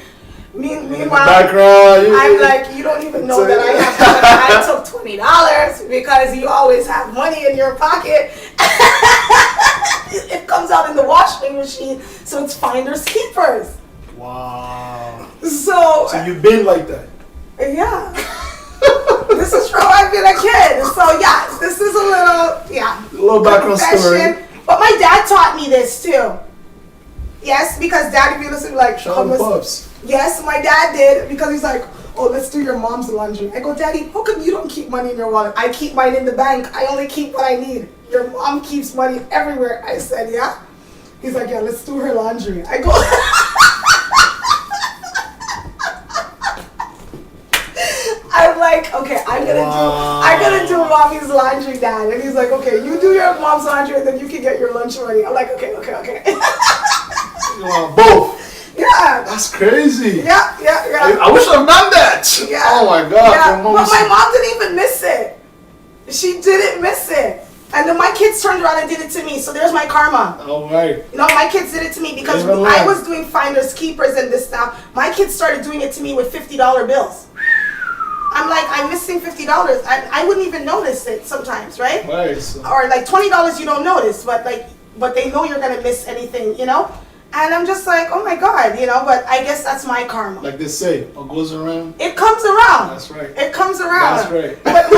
Meanwhile, I'm like, you don't even know that I took $20 because you always have money in your pocket. It comes out in the washing machine, so it's finders keepers. Wow. So you've been like that? Yeah. This is from I've been a kid. So yeah, this is a little background story. But my dad taught me this too. Yes, because Daddy be listening like Pups. Yes, my dad did because he's like, oh, let's do your mom's laundry. I go, Daddy, how come you don't keep money in your wallet? I keep mine in the bank. I only keep what I need. Your mom keeps money everywhere. I said, yeah. He's like, yeah, let's do her laundry. I go. I'm like, okay, I'm gonna do mommy's laundry, Dad. And he's like, okay, you do your mom's laundry and then you can get your lunch money. I'm like, okay. You want both? Yeah. That's crazy. Yeah. I wish I've done that. Yeah. Oh my God. Yeah. But my mom didn't even miss it. She didn't miss it. And then my kids turned around and did it to me. So there's my karma. All right. You know, my kids did it to me because I was doing finders keepers and this stuff. My kids started doing it to me with $50 bills. I'm like, I'm missing $50. I wouldn't even notice it sometimes, right? Right. Or like $20 you don't notice, but they know you're gonna miss anything, you know? And I'm just like, oh my God, you know, but I guess that's my karma. Like they say, what goes around? It comes around. That's right. It comes around. That's right. But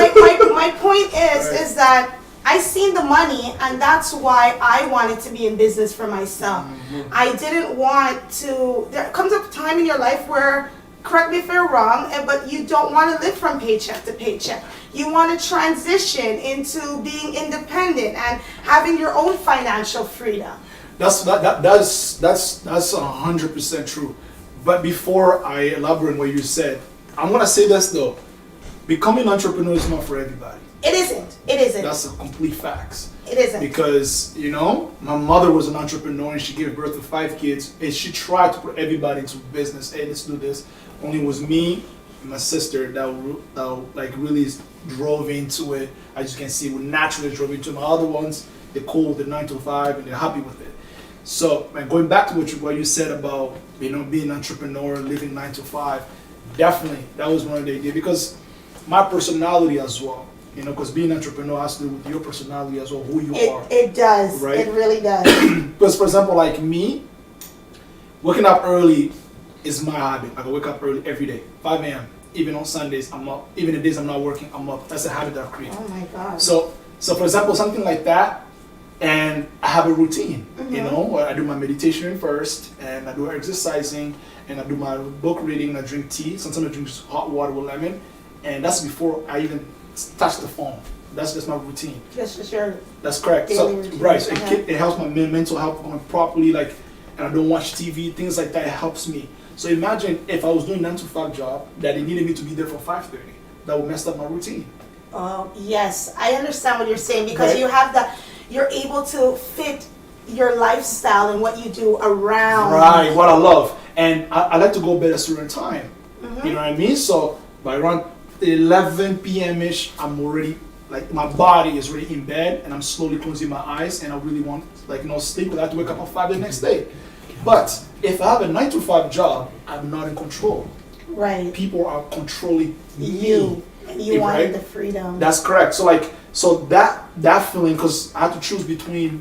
my point is that I seen the money, and that's why I wanted to be in business for myself. I didn't want to. There comes a time in your life where, correct me if you're wrong, but you don't want to live from paycheck to paycheck. You want to transition into being independent and having your own financial freedom. That's 100% true. But before I elaborate on what you said, I'm gonna say this though: becoming an entrepreneur is not for everybody. It isn't. It isn't. That's a complete facts. It isn't. Because, you know, my mother was an entrepreneur and she gave birth to 5 kids and she tried to put everybody into business. Hey, let's do this. Only it was me and my sister that like really drove into it. As you can see, we naturally drove into it. My other ones, they're cool with the 9 to 5 and they're happy with it. So, and going back to what you said about, you know, being an entrepreneur, living 9 to 5, definitely that was one of the ideas because my personality as well. You know, because being an entrepreneur has to do with your personality as well, who you are. It does. Right? It really does. Because, for example, like me, waking up early is my habit. I can wake up early every day, 5 a.m. Even on Sundays, I'm up. Even the days I'm not working, I'm up. That's a habit that I've created. Oh my God. So for example, something like that, and I have a routine. Mm-hmm. You know, I do my meditation first, and I do exercising, and I do my book reading, and I drink tea. Sometimes I drink hot water with lemon, and that's before I even touch the phone. That's just my routine. That's just your That's correct. daily So routine. right, so Uh-huh. it helps my mental health going properly. Like, and I don't watch TV, things like that. It helps me. So imagine if I was doing 9 to 5 job that it needed me to be there for 5:30. That would mess up my routine. Oh, yes. I understand what you're saying because Right. you're able to fit your lifestyle and what you do around. Right, what I love. And I like to go bed at a certain time. Mhm. You know what I mean? So by around 11 p.m.-ish, I'm already, like, my body is already in bed and I'm slowly closing my eyes and I really want, like, sleep because I have to wake up at 5 the next day. But if I have a 9 to 5 job, I'm not in control. Right. People are controlling You. And you wanted right? the freedom. That's correct. So that feeling, because I have to choose between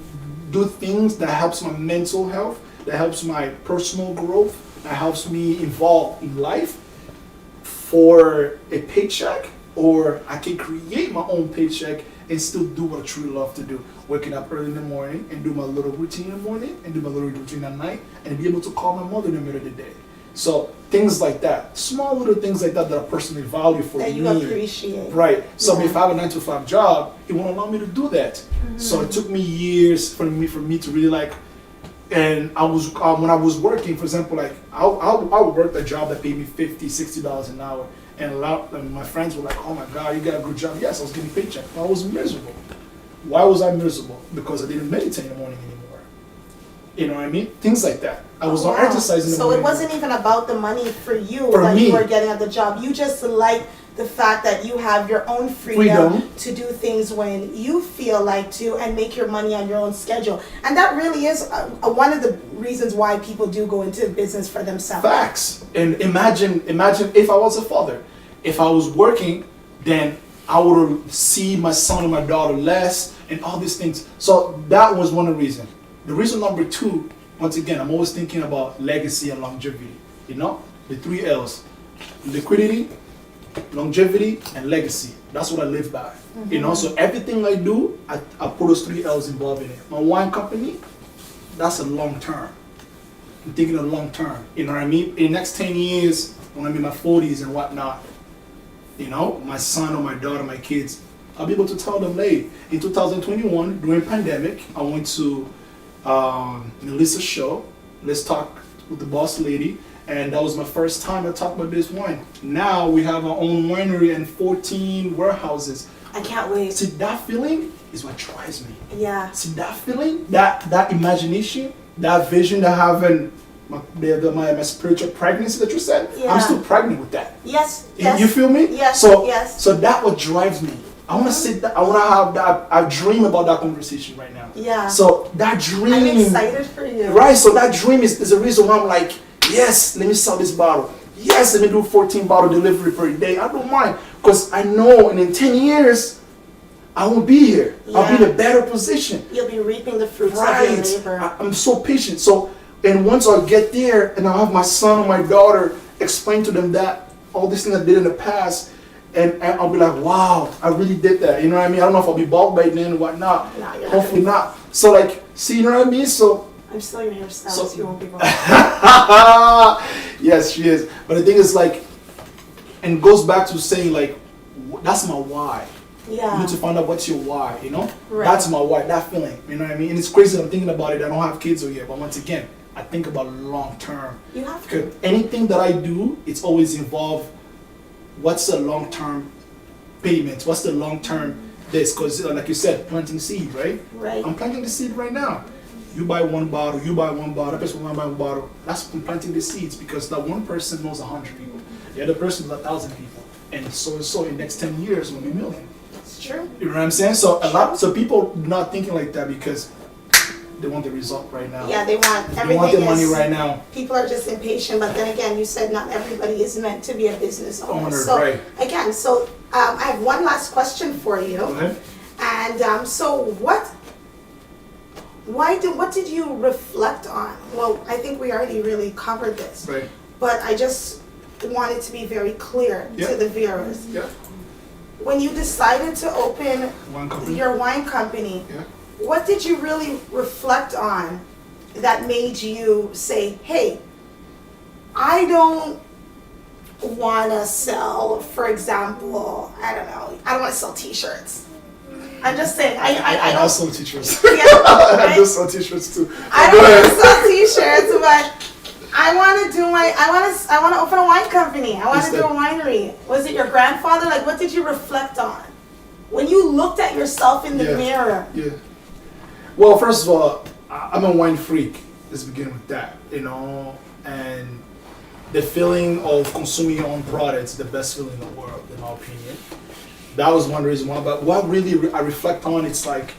do things that helps my mental health, that helps my personal growth, that helps me evolve in life for a paycheck, or I can create my own paycheck and still do what I truly love to do. Waking up early in the morning and do my little routine in the morning and do my little routine at night and be able to call my mother in the middle of the day. So things like that, small little things like that I personally value for that me. you appreciate. Right. So Yeah. if I have a 9 to 5 job, it won't allow me to do that. So it took me years for me to really like. And I was when I was working, for example, like I would work a job that paid me $50-$60 an hour, and my friends were like, "Oh my God, you got a good job." Yes, I was getting paycheck, but I was miserable. Why was I miserable? Because I didn't meditate in the morning anymore. You know what I mean? Things like that. I was not Wow. exercising in the So morning. it wasn't even about the money for you For that me. you were getting at the job. You just like the fact that you have your own freedom to do things when you feel like to and make your money on your own schedule. And that really is one of the reasons why people do go into business for themselves. Facts. And imagine if I was a father. If I was working, then I would see my son and my daughter less and all these things. So that was one of the reasons. The reason number 2, once again, I'm always thinking about legacy and longevity. You know, the 3 L's: liquidity, longevity, and legacy. That's what I live by. You know, so everything I do, I put those 3 L's involved in it. My wine company, that's a long term. I'm thinking of long term. You know what I mean? In the next 10 years, when I'm in my 40s and whatnot, you know, my son or my daughter, my kids, I'll be able to tell them, hey, in 2021, during pandemic, I went to Melissa's show, Let's Talk with the Boss Lady, and that was my first time I talked about this wine. Now we have our own winery and 14 warehouses. I can't wait. See, that feeling is what drives me. Yeah. See, that feeling, that imagination, that vision that having my spiritual pregnancy that you said, Yeah. I'm still pregnant with that. Yes. You- Yes. You feel me? Yes. So, Yes. so that what drives me. I want to sit. I want to have that. I dream about that conversation right now. Yeah. So that dream. I'm excited for you. Right. So that dream is the reason why I'm like, yes, let me sell this bottle. Yes, let me do 14 bottle delivery per day. I don't mind because I know, and in 10 years, I won't be here. I'll be in a better position. You'll be reaping the fruits of Right. your labor. I'm so patient. So, and once I get there and I'll have my son or my daughter explain to them that all these things I did in the past, and I'll be like, wow, I really did that. You know what I mean? I don't know if I'll be bald by then or whatnot. No, you're not. Hopefully not. So like, see, you know what I mean? So, I'm still your hairstylist. So- You won't be wrong. yes, she is. But the thing is like, and it goes back to saying like, that's my why. You Yeah. need to find out what's your why, you know? Right. That's my why, that feeling, you know what I mean? And it's crazy that I'm thinking about it. I don't have kids yet, but once again, I think about long term. You have to. Because anything that I do, it's always involved, what's the long term payment? What's the long term this? Because like you said, planting seed, right? Right. I'm planting the seed right now. You buy one bottle, you buy one bottle, that person will buy one bottle. That's I'm planting the seeds because that one person knows 100 people. The other person knows 1,000 people. And so in the next 10 years, we'll be a million. It's true. You know what I'm saying? So so people not thinking like that because They want the result right now. Yeah, they want everything. They want the money right now. People are just impatient, but then again, you said not everybody is meant to be a business owner. Owner, So right. again, I have one last question for you. Go ahead. And so what did you reflect on? Well, I think we already really covered this. Right. But I just want it to be very clear to the viewers. Yeah. When you decided to open your wine company, yeah. what did you really reflect on that made you say, hey, I don't want to sell, for example, I don't want to sell t-shirts. I'm just saying, I don't sell t-shirts. Yeah, I do sell t-shirts too. I don't want to sell t-shirts, but I want to open a wine company. I want to do a winery. Was it your grandfather? Like, what did you reflect on when you looked at yourself in the mirror? Yeah. Well, first of all, I'm a wine freak. Let's begin with that, and the feeling of consuming your own products is the best feeling in the world, in my opinion. That was one reason why. But what really I reflect on, it's like,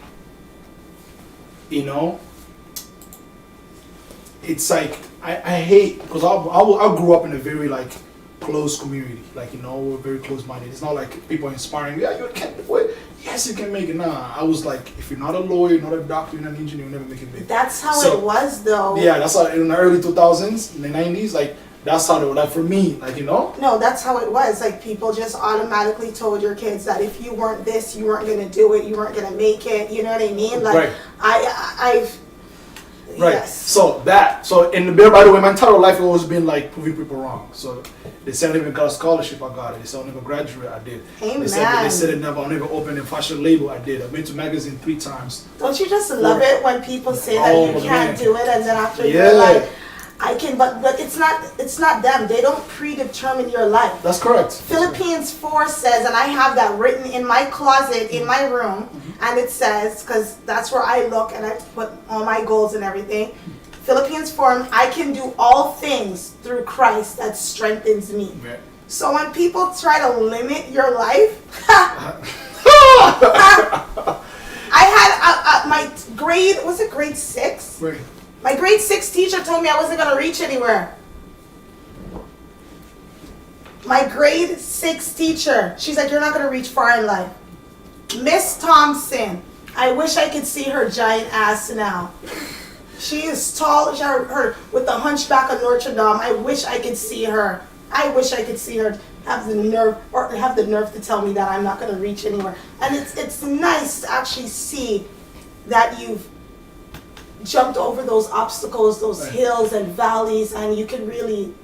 it's like I hate, because I grew up in a very like close community, like we're very close minded. It's not like people are inspiring. Yeah, you can do it. Yes, you can make it. Nah, I was like, if you're not a lawyer, not a doctor, you're not an engineer, you'll never make it big. That's how it was, though. Yeah, that's how in the early 2000s, in the 90s, like that's how it was. Like for me, like No, that's how it was. Like people just automatically told your kids that if you weren't this, you weren't gonna do it, you weren't gonna make it. You know what I mean? Like right. I've. Right. Yes. So in the by the way, my entire life has always been like proving people wrong. So they said I never got a scholarship, I got it. They said I never graduate, I did. Amen. They said I'll never open a fashion label, I did. I've been to magazine 3 times. Don't you just love it when people say that you can't do it, and then after Yeah. you're like, I can, but it's not them. They don't predetermine your life. That's correct. Philippines 4 says, and I have that written in my closet in my room, and it says, because that's where I look and I put all my goals and everything. Philippines 4, I can do all things through Christ that strengthens me. Yeah. So when people try to limit your life, I had my grade, was it grade 6? Right. My grade 6 teacher told me I wasn't going to reach anywhere. My grade 6 teacher, she's like, you're not going to reach far in life. Miss Thompson, I wish I could see her giant ass now. She is tall, her with the hunchback of Notre Dame. I wish I could see her. I wish I could see her have the nerve to tell me that I'm not going to reach anywhere. And it's nice to actually see that you've jumped over those obstacles, those hills and valleys, and you can really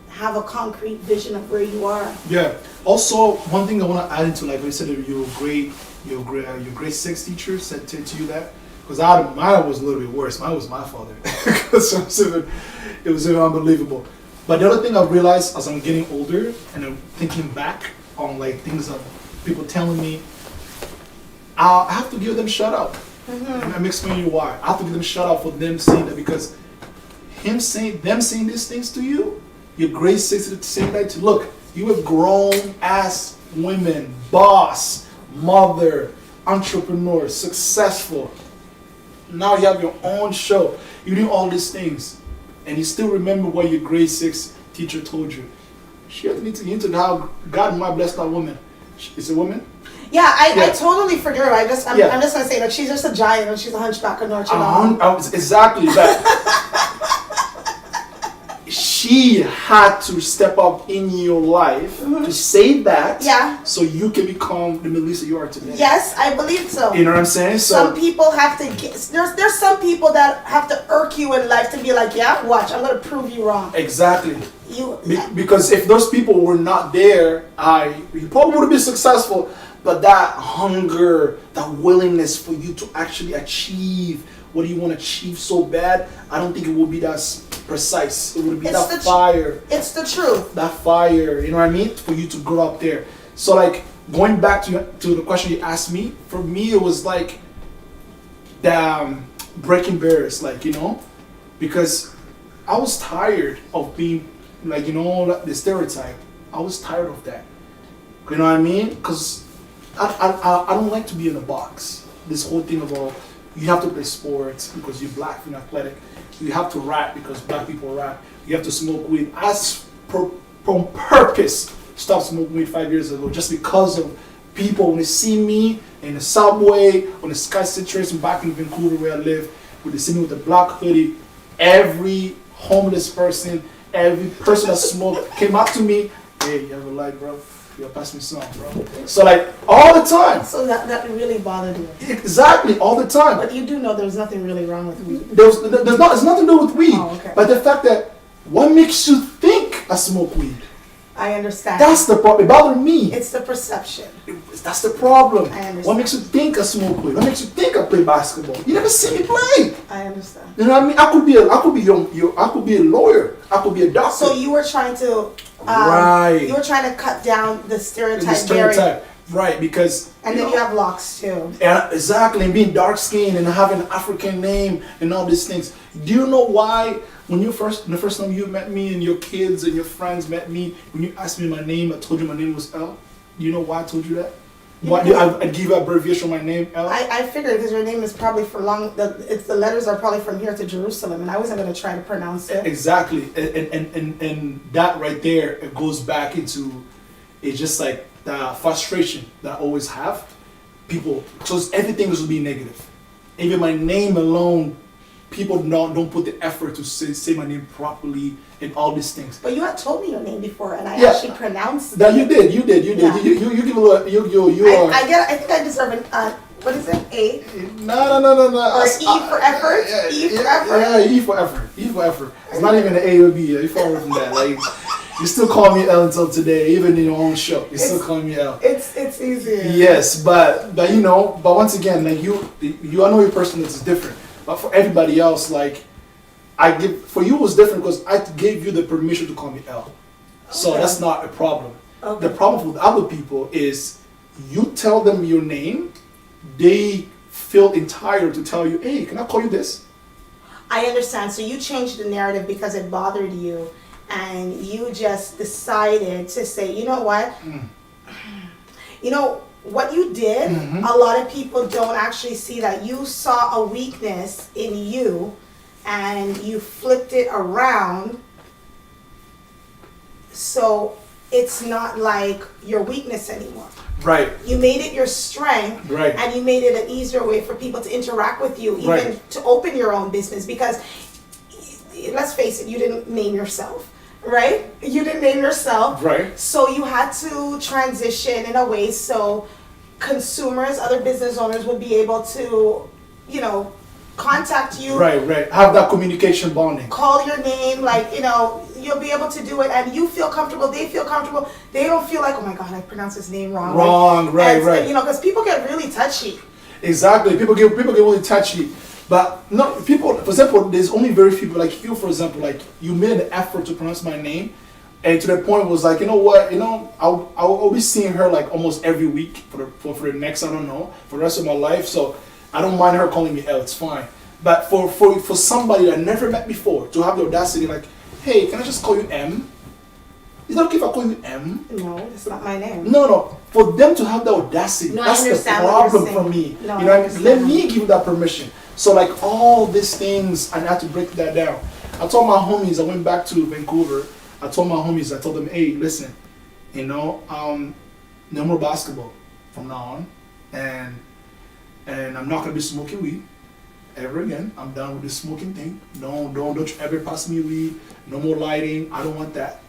have a concrete vision of where you are. Yeah. Also, one thing I want to add into, like we said, your grade 6 teacher said to you that, because mine was a little bit worse. Mine was my father. It was even unbelievable. But the other thing I've realized as I'm getting older and I'm thinking back on like things that people telling me, I have to give them shout out. And I'm explaining you why. I have to give them shout out for them saying that, because them saying these things to you, your grade 6 saying that to look, you have grown ass women, boss, mother, entrepreneur, successful. Now you have your own show. You do all these things, and you still remember what your grade 6 teacher told you. She had to need to get into how God might bless that woman. It's a woman. Yeah, I totally forget her. I'm just gonna say that she's just a giant and she's a hunchback of Notre Dame. Exactly that. She had to step up in your life to say that, so you can become the Melissa you are today. Yes, I believe so. You know what I'm saying? So some people have to there's some people that have to irk you in life to be like, yeah, watch, I'm gonna prove you wrong. Exactly. Because if those people were not there, you probably would have been successful. But that hunger, that willingness for you to actually achieve what you want to achieve so bad, I don't think it would be that precise. It would be that fire. It's the truth. That fire, you know what I mean? For you to grow up there. So like, going back to the question you asked me, for me it was like, breaking barriers, like, because I was tired of being, like, the stereotype. I was tired of that. You know what I mean? Because I don't like to be in a box. This whole thing about You have to play sports because you're black and athletic. You have to rap because black people rap. You have to smoke weed. On purpose stopped smoking weed 5 years ago just because of people when they see me in the subway, on the sky situation back in Vancouver where I live, when they see me with a black hoodie, every homeless person, every person that smoked came up to me, hey, you have a light, bro? Yeah, pass me some, bro. So like all the time. So that really bothered you. Exactly, all the time. But you do know there's nothing really wrong with weed. There's nothing to do with weed. Oh, okay. But the fact that what makes you think I smoke weed? I understand. That's the problem. It bothered me. It's the perception. That's the problem. I understand. What makes you think I smoke weed? What makes you think I play basketball? You never see me play. I understand. You know what I mean? I could be a lawyer. I could be a doctor. So you were trying to right. You were trying to cut down the stereotype. The stereotype. Right, because and then you have locks too. And exactly, and being dark skinned and having an African name and all these things. Do you know why when the first time you met me and your kids and your friends met me, when you asked me my name, I told you my name was L? Do you know why I told you that? Why did I give you an abbreviation of my name, L? I figured because your name is probably for long. The letters are probably from here to Jerusalem, and I wasn't going to try to pronounce it. Exactly, and that right there, it goes back into, it's just like the frustration that I always have. People, so everything is to be negative. Even my name alone, people don't put the effort to say my name properly and all these things. But you had told me your name before, and I actually pronounced that. it. You did. Yeah. You give a little. You are. I think I deserve an what is it? A? No. Or E for effort. E for effort. Yeah, E for effort. E for effort. It's not even an A or B. You far away from that. Like you still call me L until today, even in your own show. You still call me L. It's easier. Yes, but once again, like you I know your person is different. But for everybody else, like for you it was different because I gave you the permission to call me L. So Okay. that's not a problem. Okay. The problem with other people is you tell them your name, they feel entitled to tell you, hey, can I call you this? I understand. So you changed the narrative because it bothered you, and you just decided to say, you know what? You know, what you did, a lot of people don't actually see that. You saw a weakness in you and you flipped it around. So it's not like your weakness anymore. Right. You made it your strength, Right. and you made it an easier way for people to interact with you, even Right. to open your own business. Because let's face it, you didn't name yourself, right? You didn't name yourself, Right. So you had to transition in a way so consumers, other business owners would be able to, contact you. Right. Have that communication bonding. Call your name, you'll be able to do it, and you feel comfortable, they feel comfortable. They don't feel like, oh my God, I pronounced his name wrong. Right. Because people get really touchy. Exactly. People get really touchy. But no, people, for example, there's only very few people like you, for example, like you made an effort to pronounce my name, and to the point was like, you know what, I'll be seeing her like almost every week for the next, I don't know, for the rest of my life. So I don't mind her calling me L, it's fine. But for somebody that I never met before to have the audacity like, hey, can I just call you M? Is that okay if I call you M? No, it's not my name. No. For them to have the audacity, No, that's the problem for me. No, you know what I mean? Let me give you that permission. So like all these things, I had to break that down. I told my homies, I went back to Vancouver. I told them, hey, listen, no more basketball from now on, and I'm not gonna be smoking weed ever again. I'm done with this smoking thing. Don't you ever pass me weed. No more lighting. I don't want that.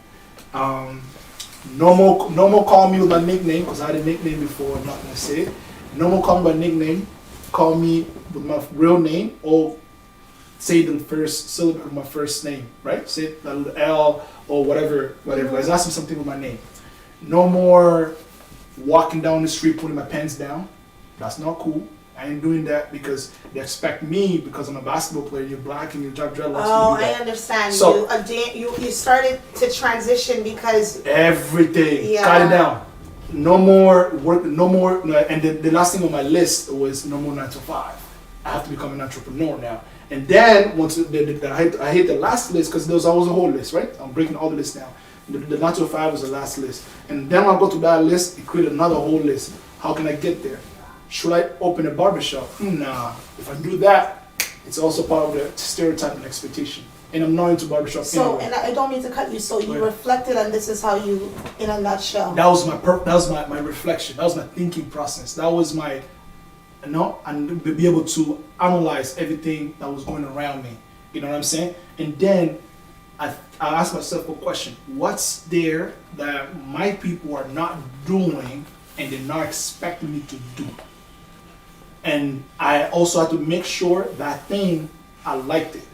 No more calling me with my nickname, because I had a nickname before. I'm not gonna say it. No more calling me by nickname. Call me with my real name, or say the first syllable of my first name, right? Say the L or whatever. Let's ask me something with my name. No more walking down the street putting my pants down. That's not cool. I ain't doing that because they expect me, because I'm a basketball player, you're black and you drive dreadlocks. Oh, I understand. So, you started to transition because everything. Cut it down. No more work, no more, and the last thing on my list was no more 9 to 5. I have to become an entrepreneur now. And then once I hit the last list, because there was always a whole list, right? I'm breaking all the lists now. The 9 to 5 was the last list. And then when I go to that list, it created another whole list. How can I get there? Should I open a barbershop? Nah. If I do that, it's also part of the stereotype and expectation. And I'm not into barbershop So, anyway. and I don't mean to cut you, so you Right. reflected and this is how you, in a nutshell. That was my reflection. That was my thinking process. That was my, and be able to analyze everything that was going around me. You know what I'm saying? And then I asked myself a question: what's there that my people are not doing and they're not expecting me to do? And I also had to make sure that thing, I liked it.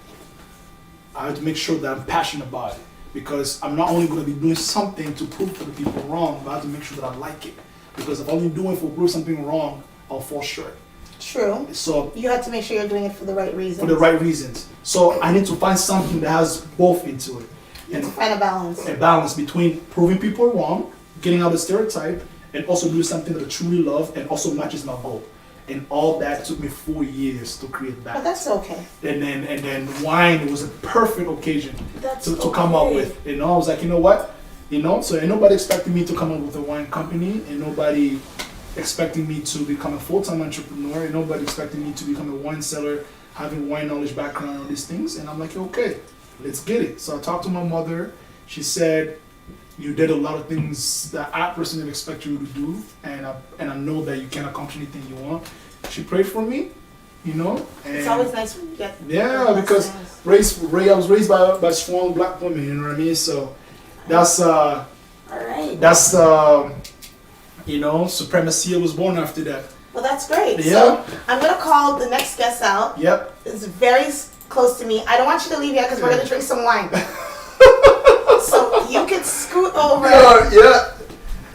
I had to make sure that I'm passionate about it, because I'm not only going to be doing something to prove to the people wrong, but I have to make sure that I like it. Because if I'm only doing it for prove something wrong, I'll fall short. True. So You have to make sure you're doing it for the right reasons. for the right reasons. So I need to find something that has both into it. You have to find a balance. A balance between proving people wrong, getting out of the stereotype, and also doing something that I truly love and also matches my goal. And all that took me 4 years to create that. But that's okay. And then wine was a perfect occasion That's to come up okay. with. You know, I was like, you know what? You know, so ain't nobody expecting me to come up with a wine company, and nobody expecting me to become a full-time entrepreneur, and nobody expecting me to become a wine seller, having wine knowledge background, all these things. And I'm like, okay, let's get it. So I talked to my mother. She said, you did a lot of things that I personally expect you to do, and I know that you can accomplish anything you want. She prayed for me, you know. And It's always nice when you get. yeah, because I was raised by strong black women, you know what I mean. So that's All right. that's you know, supremacy was born after that. Well, that's great. Yeah. So I'm gonna call the next guest out. Yep. It's very close to me. I don't want you to leave yet because we're gonna drink some wine. So you can scoot over. Yeah.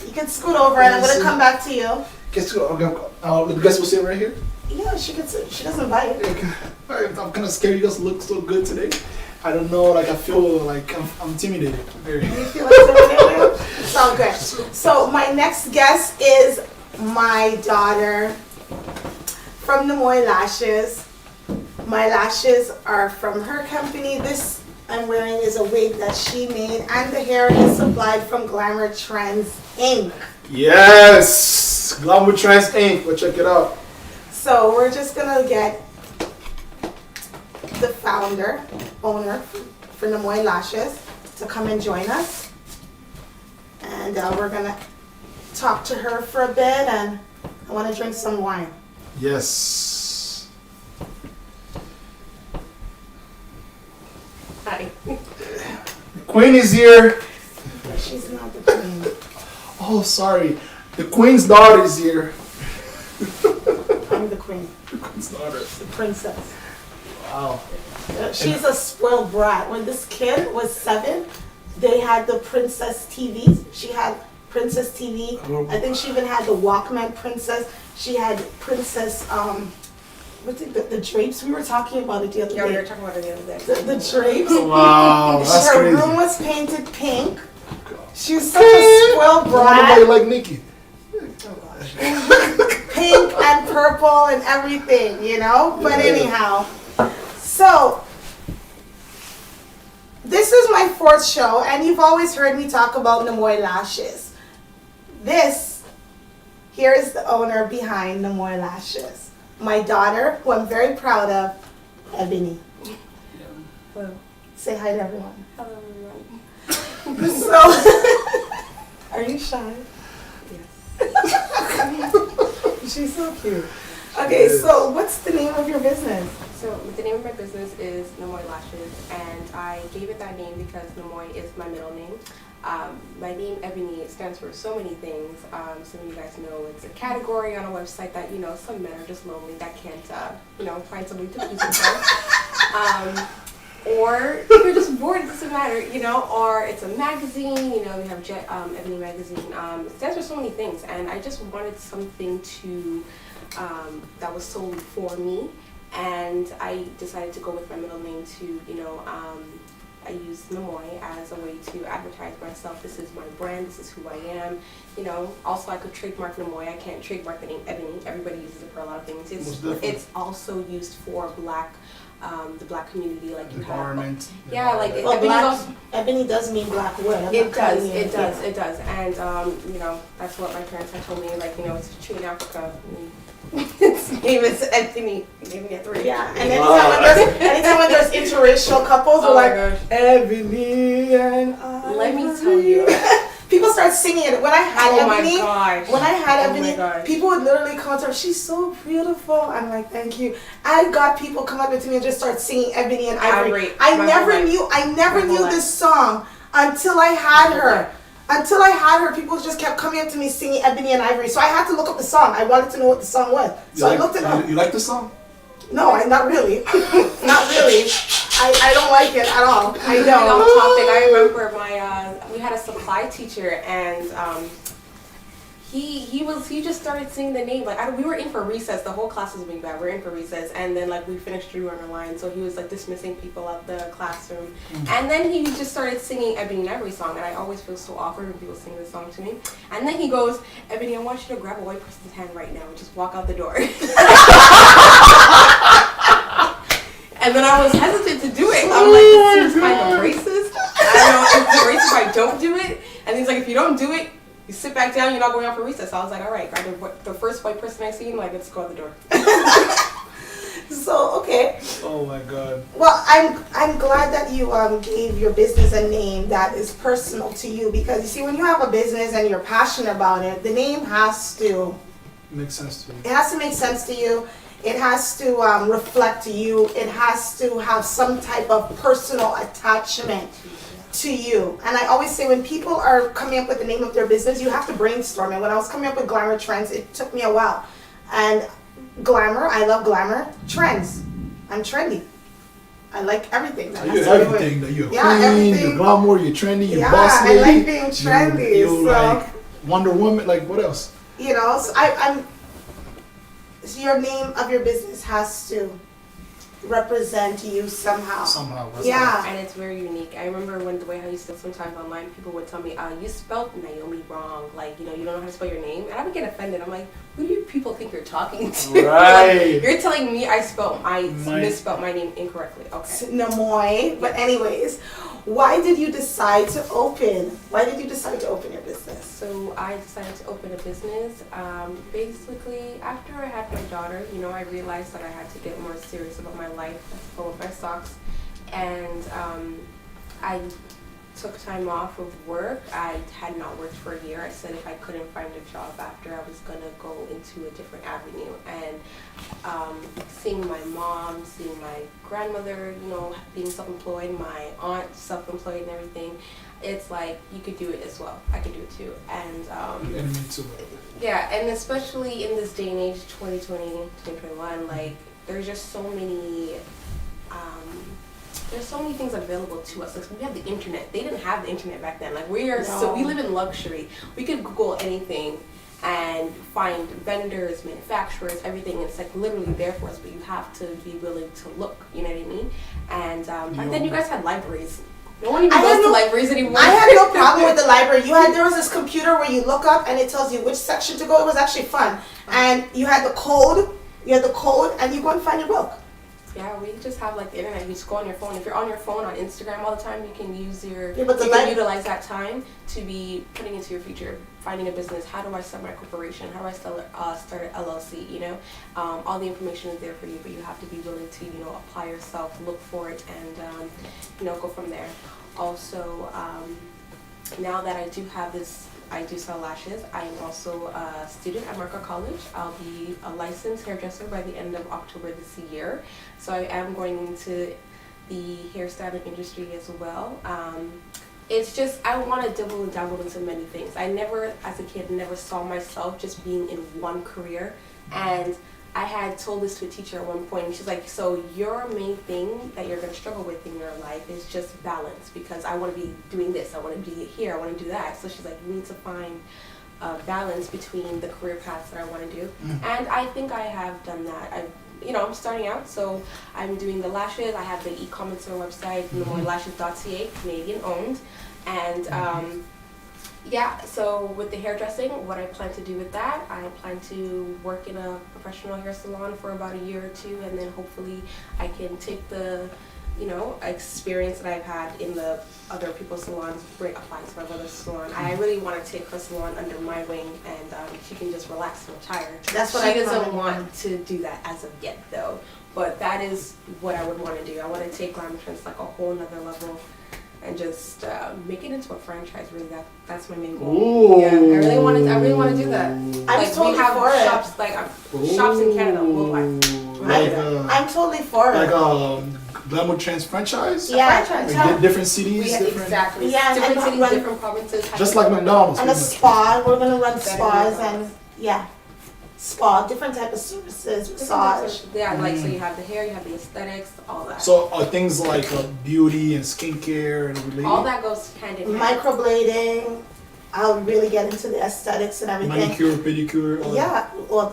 You can scoot over, and I'm gonna come back to you. Guess we'll sit right here. Yeah, she can. She doesn't bite. I'm kind of scared. You guys look so good today. I don't know. Like I feel like I'm intimidated. Very. You feel like intimidated? It's all good. So my next guest is my daughter from Naomi Lashes. My lashes are from her company. This I'm wearing is a wig that she made, and the hair is supplied from Glamour Trends Inc. Yes, Glamour Trends Inc. Go check it out. So we're just gonna get the owner for Naomi Lashes to come and join us, and we're gonna talk to her for a bit, and I want to drink some wine. Yes. Hi. The Queen is here. But she's not the queen. Oh, sorry. The Queen's daughter is here. I'm the queen. The Queen's daughter. The princess. Wow. She's a spoiled brat. When this kid was 7, they had the Princess TVs. She had Princess TV. I think she even had the Walkman Princess. She had Princess, what's it, the drapes. We were talking about it the other Yeah, we day. were talking about it the other day. The drapes. Wow, that's Her crazy. room was painted pink. She was such a spoiled Nobody brat. like Nikki. Pink and purple and everything, you know? But Yeah. anyhow, so this is my 4th show, and you've always heard me talk about Naomi Lashes. Here is the owner behind Naomi Lashes. My daughter, who I'm very proud of, Ebony. Hello. Say hi to everyone. Hello, everyone. So, are you shy? Yes. She's so cute. Okay, so what's the name of your business? So the name of my business is Naomi Lashes, and I gave it that name because Naomi is my middle name. My name Ebony, it stands for so many things. Some of you guys know it's a category on a website that, you know, some men are just lonely that can't, you know, find somebody to please themselves. Or if you're just bored, it doesn't matter, you know, or it's a magazine, you know, we have Ebony magazine. It stands for so many things, and I just wanted something to, that was solely for me, and I decided to go with my middle name to, you know, I use Naomi as a way to advertise myself. This is my brand, this is who I am, you know. Also, I could trademark Naomi. I can't trademark the name Ebony. Everybody uses it for a lot of things. It's also used for the black community, like you Environment. have. Yeah, like Well, Ebony's black, also, Ebony does mean black wood. I'm it not cutting does, you it does, here. it does. And, you know, that's what my parents had told me, like, you know, it's a tree in Africa. His name is Ebony. He gave me a 3. Yeah, and anytime when there's interracial couples, we're Oh my like, gosh. Ebony and Ivory. Let me tell you. People start singing it. When I had Oh my Ebony, gosh. when I had Oh my Ebony, gosh. people would literally come to her, she's so beautiful. I'm like, thank you. I got people come up to me and just start singing Ebony and Ivory. I never knew this song until I had her. Until I had her, people just kept coming up to me singing Ebony and Ivory. So I had to look up the song. I wanted to know what the song was. So I looked it up. You like the song? No, not really. Not really. I don't like it at all. I On know. topic, I remember we had a supply teacher, and he just started singing the name. Like we were in for recess. The whole class was being bad. We were in for recess, and then like we finished through on our line. So he was like dismissing people out the classroom, and then he just started singing Ebony and Ivory song. And I always feel so awkward when people sing this song to me. And then he goes, "Ebony, I want you to grab a white person's hand right now and just walk out the door." And then I was hesitant to do it. I'm like, this seems kind of racist. I don't know if it's racist if I don't do it. And he's like, if you don't do it, you sit back down, you're not going out for recess. So I was like, all right, grab the first white person I seen, like, let's go out the door. So, okay. Oh my God. Well, I'm glad that you gave your business a name that is personal to you, because you see, when you have a business and you're passionate about it, the name has to Makes sense to me. It has to make sense to you. It has to reflect you. It has to have some type of personal attachment to you. And I always say, when people are coming up with the name of their business, you have to brainstorm it. When I was coming up with glamour trends, it took me a while. And glamour, I love glamour. Trends, I'm trendy. I like everything. That has You're to do with- everything. That you're Yeah, queen, everything. you're glamour, you're trendy, you're Yeah, boss I lady. like being trendy, You so- like Wonder Woman. Like what else? You know, so so your name of your business has to represent you somehow. Somehow. Yeah. And it's very unique. I remember the way I used to sometimes online, people would tell me, you spelled Naomi wrong. Like, you don't know how to spell your name. And I would get offended. I'm like, who do you people think you're talking to? Right. Like, you're telling me I misspelled my name incorrectly. Okay. Namoy. But anyways, why did you decide to open your business? So I decided to open a business. Basically, after I had my daughter, I realized that I had to get more serious about my life, go with my stocks, and I took time off of work. I had not worked for a year. I said if I couldn't find a job after, I was gonna go into a different avenue. And seeing my mom, seeing my grandmother, being self-employed, my aunt self-employed and everything, it's like you could do it as well. I could do it too. And Me too. yeah, and especially in this day and age, 2020, 2021, like there's just so many there's so many things available to us. Like, we have the internet. They didn't have the internet back then. Like, we live in luxury. We could Google anything and find vendors, manufacturers, everything. It's like literally there for us, but you have to be willing to look. You know what I mean? And back then, you guys had libraries. No one even goes to libraries anymore. I had no problem with the library. There was this computer where you look up and it tells you which section to go. It was actually fun. And you had the code. And you go and find your book. Yeah, we just have like the internet. You just go on your phone. If you're on your phone on Instagram all the time, you can use utilize that time to be putting into your future, finding a business. How do I start my corporation? How do I start an LLC? All the information is there for you, but you have to be willing to apply yourself, look for it, and go from there. Also, now that I do have this. I do sell lashes. I am also a student at Marquette College. I'll be a licensed hairdresser by the end of October this year. So I am going into the hairstyling industry as well. It's just, I want to dabble into many things. I never, as a kid, saw myself just being in one career. And I had told this to a teacher at one point, and she's like, so your main thing that you're going to struggle with in your life is just balance, because I want to be doing this, I want to be here, I want to do that. So she's like, you need to find a balance between the career paths that I want to do. And I think I have done that. I'm starting out, so I'm doing the lashes. I have the e-commerce website, NaomiLashes.ca, Canadian owned. And yeah, so with the hairdressing, what I plan to do with that, I plan to work in a professional hair salon for about a year or two, and then hopefully I can take the experience that I've had in the other people's salons applies to my brother's salon. I really want to take her salon under my wing, and she can just relax and retire. That's what she I doesn't want to do that as of yet, though. But that is what I would want to do. I want to take Glamour Trends like a whole nother level, and just make it into a franchise. Really, that's my main goal. Ooh. Yeah, I really want to do that. I'm totally we have for it. shops shops in Canada worldwide. I'm totally for it. Like Glamour Trends franchise? Yeah, franchise. Like different cities, different. Exactly. Yeah, different and cities, run, different provinces. Just like McDonald's. And a spa. We're gonna run Better spas than and spa, different type of services, massage. Yeah, like so you have the hair, you have the aesthetics, all that. So are things like beauty and skincare and related? All that goes hand in hand. Microblading. I'll really get into the aesthetics and everything. Manicure, pedicure. All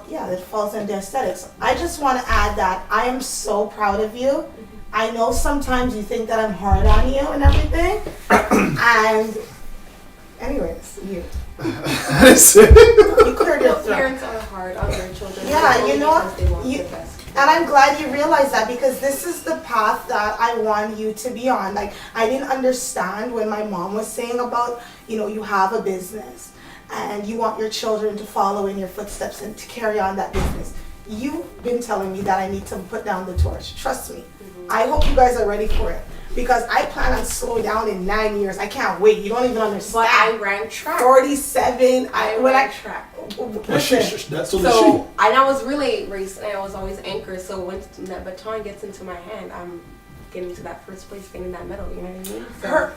Yeah, it falls into aesthetics. I just want to add that I am so proud of you. I know sometimes you think that I'm hard on you and everything. And anyways, you cleared your throat. Parents are hard on their children. Yeah, you know what? They want the best. And I'm glad you realized that, because this is the path that I want you to be on. Like, I didn't understand when my mom was saying about, you have a business and you want your children to follow in your footsteps and to carry on that business. You've been telling me that I need to put down the torch. Trust me. I hope you guys are ready for it, because I plan on slowing down in 9 years. I can't wait. You don't even understand. But I ran track. 47. I ran track. That's so and I was relay race, and I was always anchored. So when that baton gets into my hand, I'm getting to that first place, getting that medal. You know what I mean? So,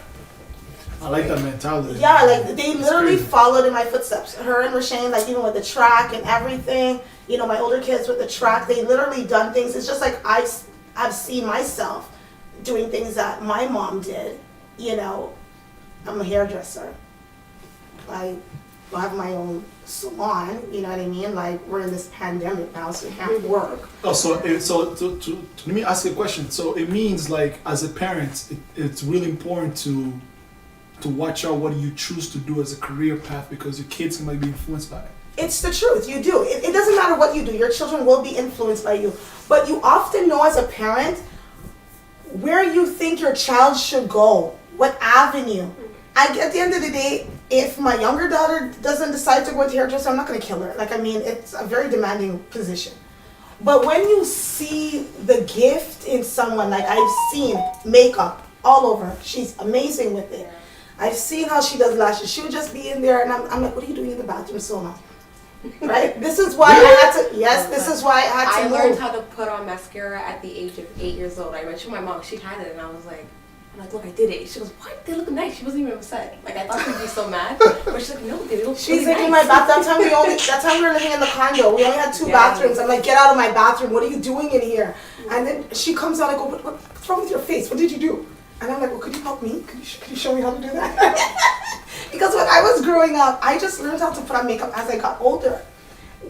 I like that mentality. Yeah, like they literally followed in my footsteps. Her and Rashane, like even with the track and everything. My older kids with the track, they literally done things. It's just like I've seen myself doing things that my mom did. I'm a hairdresser. I have my own salon. You know what I mean? Like, we're in this pandemic now, so we can't work. Oh, so let me ask you a question. So it means, like, as a parent, it's really important to watch out what you choose to do as a career path, because your kids might be influenced by it. It's the truth. You do. It doesn't matter what you do. Your children will be influenced by you. But you often know as a parent where you think your child should go, what avenue. At the end of the day, if my younger daughter doesn't decide to go into hairdresser, I'm not going to kill her. It's a very demanding position. But when you see the gift in someone, like I've seen makeup all over, she's amazing with it. I've seen how she does lashes. She would just be in there, and I'm like, what are you doing in the bathroom so long? Right? This is why I had to. Yes, this is why I had to. I learned how to put on mascara at the age of 8 years old. I went to my mom. She had it, and I was like, look, I did it. She goes, what? They look nice. She wasn't even upset. Like, I thought she'd be so mad, but she's like, no, they look. She's really in nice. my bath. That time we were living in the condo. We only had 2 bathrooms. I'm like, get out of my bathroom. What are you doing in here? And then she comes out. I go, what's wrong with your face? What did you do? And I'm like, well, could you help me? Could you show me how to do that? Because when I was growing up, I just learned how to put on makeup as I got older.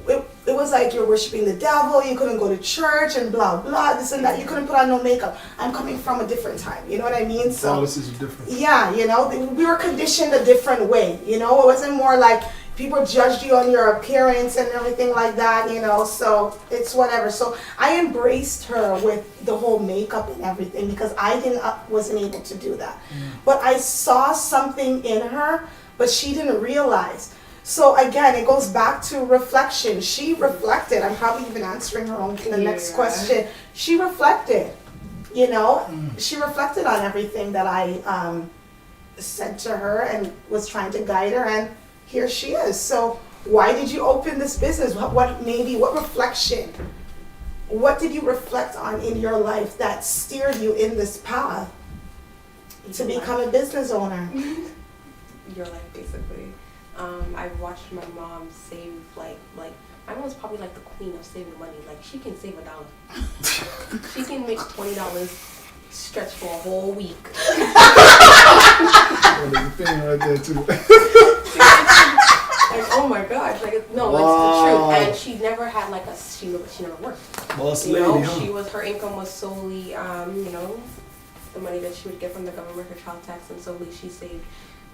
It was like you're worshiping the devil, you couldn't go to church and blah, blah, this and that. You couldn't put on no makeup. I'm coming from a different time, you know what I mean? So policies are different. Yeah, we were conditioned a different way, It wasn't more like people judged you on your appearance and everything like that, so it's whatever. So I embraced her with the whole makeup and everything, because I wasn't able to do that. But I saw something in her, but she didn't realize. So again, it goes back to reflection. She reflected. I'm probably even answering her own the next question. She reflected, She reflected on everything that I said to her and was trying to guide her, and here she is. So why did you open this business? What reflection? What did you reflect on in your life that steered you in this path to become a business owner? Your life, basically. I've watched my mom save, like my mom's probably like the queen of saving money. Like, she can save $1. She can make $20 stretch for a whole week. Well, there's a thing right there too. Like, oh my gosh, like, it's the truth. And she never had like she never worked. Boss lady, huh? Her income was solely, the money that she would get from the government, her child tax, and solely she saved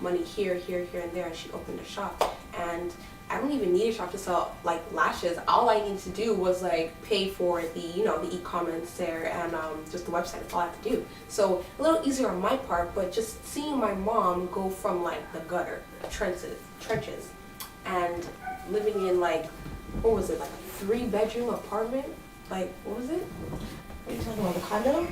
money here, and there, and she opened a shop. And I don't even need a shop to sell like lashes. All I needed to do was like pay for the, you know, the e-commerce there and just the website. That's all I had to do. So a little easier on my part, but just seeing my mom go from like the gutter, trenches, and living in like, what was it, like a 3-bedroom apartment? Like, what was it? Are you talking about the condo?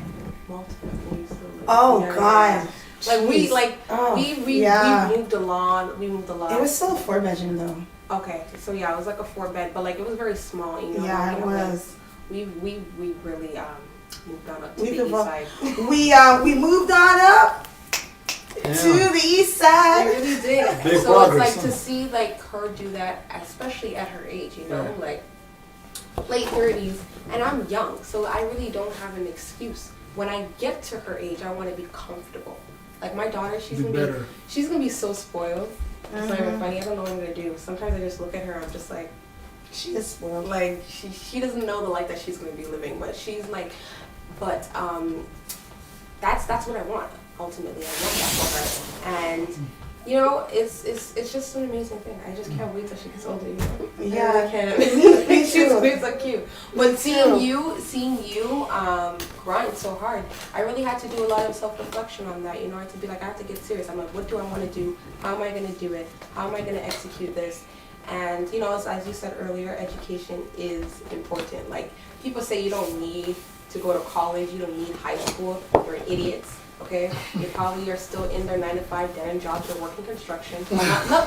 Malton. Oh, God. Like we Jeez. like Oh, we yeah. moved a lot. We moved a lot. It was still a 4-bedroom though. Okay, so yeah, it was like a 4-bed, but like it was very small, you know. Yeah, like, it was. We really moved on up to We the east devo- side. We moved on up to the east We side. really did. Big So progress, it's like huh? to see like her do that, especially at her age, you know, Right. like late 30s, and I'm young, so I really don't have an excuse. When I get to her age, I want to be comfortable. Like my daughter, she's gonna be so spoiled. It's not even funny. I don't know what I'm gonna do. Sometimes I just look at her. I'm just like, She is spoiled. like she doesn't know the life that she's gonna be living. But she's like, but that's what I want. Ultimately, I want that for her. And you know, it's just an amazing thing. I just can't wait till she gets older. You know? Yeah. I really can't. Me She's too. so cute. But seeing you grind so hard, I really had to do a lot of self-reflection on that. You know, I had to be like, I have to get serious. I'm like, what do I want to do? How am I going to do it? How am I going to execute this? And you know, as you said earlier, education is important. Like people say, you don't need to go to college. You don't need high school. You're idiots. Okay, you probably are still in their 9-to-5 dead-end jobs or working construction.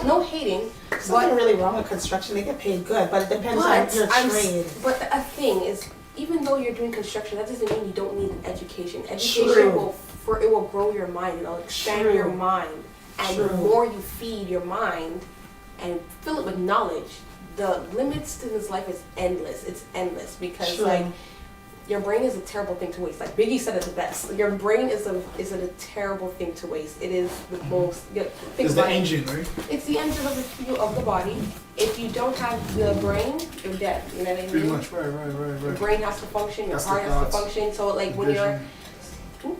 No hating. There's nothing really wrong with construction. They get paid good, but it depends on your trade. But a thing is, even though you're doing construction, that doesn't mean you don't need an education. Education True. will grow your mind. It'll expand True. your mind, and the True. more you feed your mind and fill it with knowledge, the limits to this life is endless. It's endless because True. like. Your brain is a terrible thing to waste. Like Biggie said it the best. Your brain is a terrible thing to waste. It is the most. It's the engine, right? It's the engine of the body. If you don't have the brain, you're dead. You know what I mean? Pretty much, right. Your brain has to function. Your That's heart the has to thoughts, function. So like when you're. vision.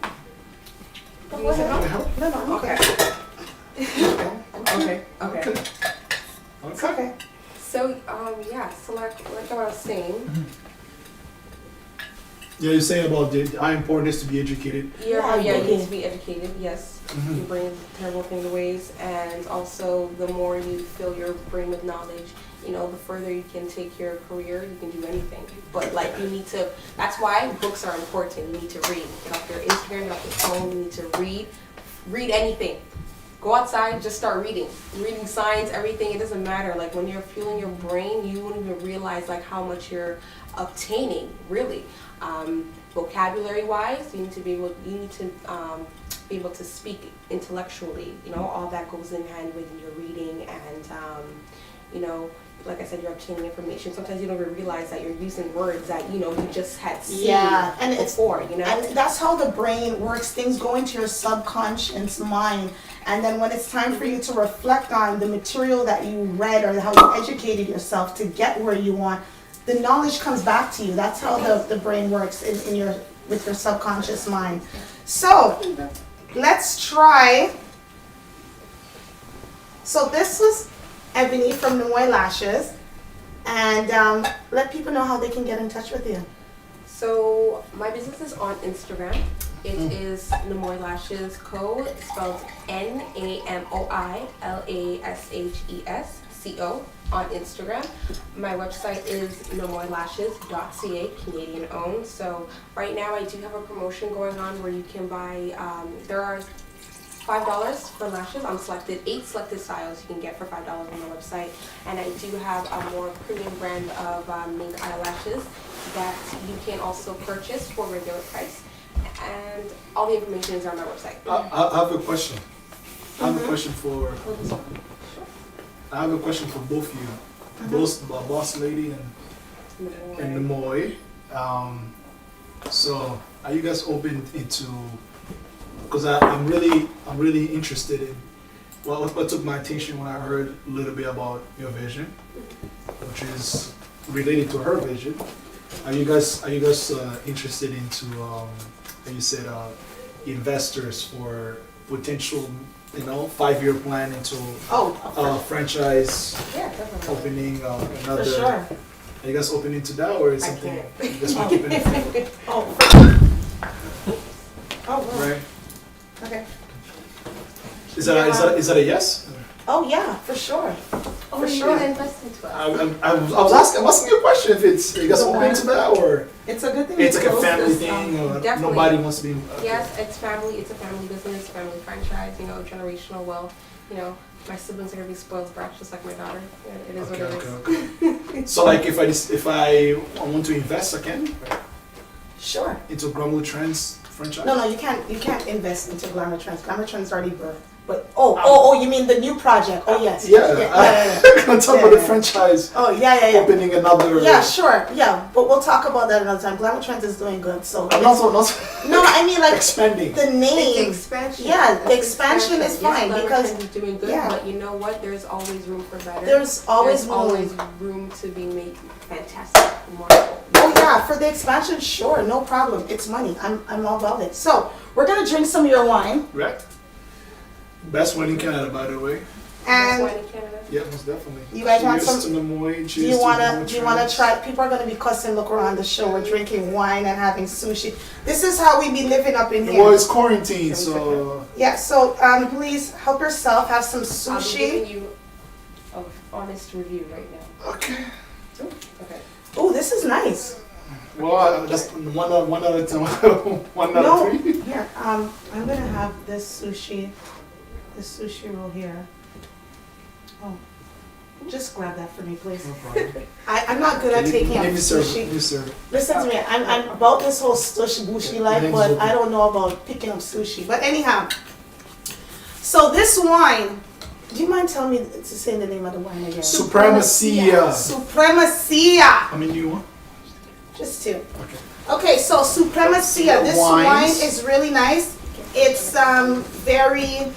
You need some help? No, no, Okay. Okay. Okay. It's okay. So yeah. So like I was saying. Yeah, you're saying about how important it is to be educated. Yeah, you okay. need to be educated, yes. Mhm. Your brain is a terrible thing to waste, and also the more you fill your brain with knowledge, you know, the further you can take your career, you can do anything. But like you need to, that's why books are important. You need to read. Get off your Instagram, get off your phone, you need to read anything. Go outside, just start reading. Reading signs, everything, it doesn't matter. Like when you're fueling your brain, you won't even realize like how much you're obtaining, really. Vocabulary wise, you need to be able to speak intellectually. You know, all that goes in hand with your reading and you know, like I said, you're obtaining information. Sometimes you don't even realize that you're using words that, you know, you just had seen and before, you know? And that's how the brain works. Things go into your subconscious mind. And then when it's time for you to reflect on the material that you read or how you educated yourself to get where you want, the knowledge comes back to you. That's how the brain works with your subconscious mind. So let's try. So this was Ebony from Naomi Lashes, and let people know how they can get in touch with you. So my business is on Instagram. It is Naomi Lashes Co. spelled NAMOILASHESCO on Instagram. My website is naomilashes.ca, Canadian owned. So right now I do have a promotion going on where you can buy, there are $5 for lashes on 8 selected styles you can get for $5 on the website. And I do have a more premium brand of mink eyelashes that you can also purchase for regular price. And all the information is on my website. I have a question. I have a question for both of you, both Boss Lady and Naomi. So are you guys open into? Because I'm really interested in what took my attention when I heard a little bit about your vision, which is related to her vision. Are you guys interested into? You said investors for potential 5-year plan into franchise yeah, definitely. opening, For another. sure. Are you guys open into that, or is I something can't. you just want to keep it in family? Oh, wow. Right? Okay. Is that a yes? Oh, yeah, for sure. For sure. Invest into us. I'm asking you a question if it's you guys open into that, or It's a good thing. it's we like a closed family this, thing, or Definitely. nobody wants to be. Yes, it's family. It's a family business, family franchise. Generational wealth. My siblings are gonna be spoiled brats just like my daughter. It is what it is. Okay. So like if I want to invest, I can Sure. into Glamour Trends franchise. No, you can't invest into Glamour Trends. Glamour Trends already birthed. But you mean the new project? Oh yes. Yeah. I'm talking about the Yeah. franchise. Oh yeah. Opening another. Yeah, sure. Yeah, but we'll talk about that another time. Glamour Trends is doing good. So I'm not no, I mean like expanding. the name. It's expansion. Yeah, the expansion is fine Glamour because Trends is doing good, yeah. but you know what? There's always room for better. there's always always room. room to be made fantastic, wonderful. Oh yeah, for the expansion, sure, no problem. It's money. I'm all about it. So we're gonna drink some of your wine, Right. Best wine in Canada, by the way. That's why and in Canada. Yeah, most definitely. You guys want Cheers some- to Namoy. do you wanna try? People are gonna be cussing. Look around the show. We're drinking wine and having sushi. This is how we be living up in here. Well, it's quarantine, so Yeah. So please help yourself. Have some I'll be sushi. giving you an honest review right now. okay. Okay. Oh, this is nice. Well, that's one at a time. One out No, of 3. here. I'm gonna have this sushi roll here. Oh, just grab that for me, please. No problem. I'm not good at taking out Let me serve it. sushi. Let me serve it. Listen to me. I'm about this whole sushi bushi life, but I don't know about picking up sushi. But anyhow, so this wine. Do you mind telling me to say the name of the wine again? Supremacia. Supremacia. How many you want? Just 2. Okay. Okay, so Supremacia. This Wines. wine is really nice. It's very.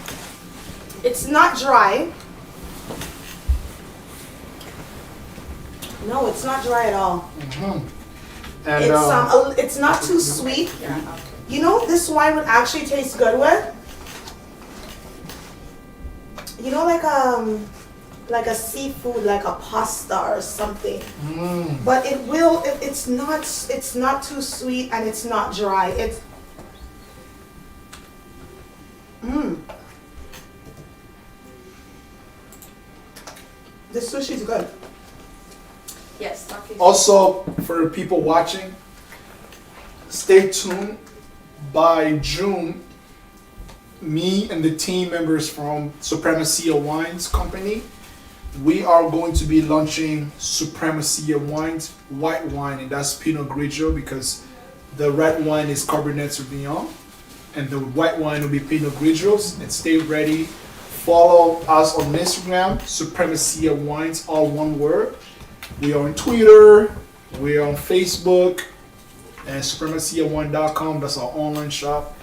It's not dry. No, it's not dry at all. And It's not too sweet. You know, this wine would actually taste good with. Like a seafood, like a pasta or something. But it will. It's not too sweet and it's not dry. It's. The sushi's good. Yes, Sake. also, for people watching, stay tuned. By June, me and the team members from Supremacia Wines Company, we are going to be launching Supremacia Wines white wine, and that's Pinot Grigio, because the red wine is Cabernet Sauvignon, and the white wine will be Pinot Grigios. And stay ready. Follow us on Instagram, Supremacia Wines, all one word. We are on Twitter. We are on Facebook. And supremaciawine.com, that's our online shop.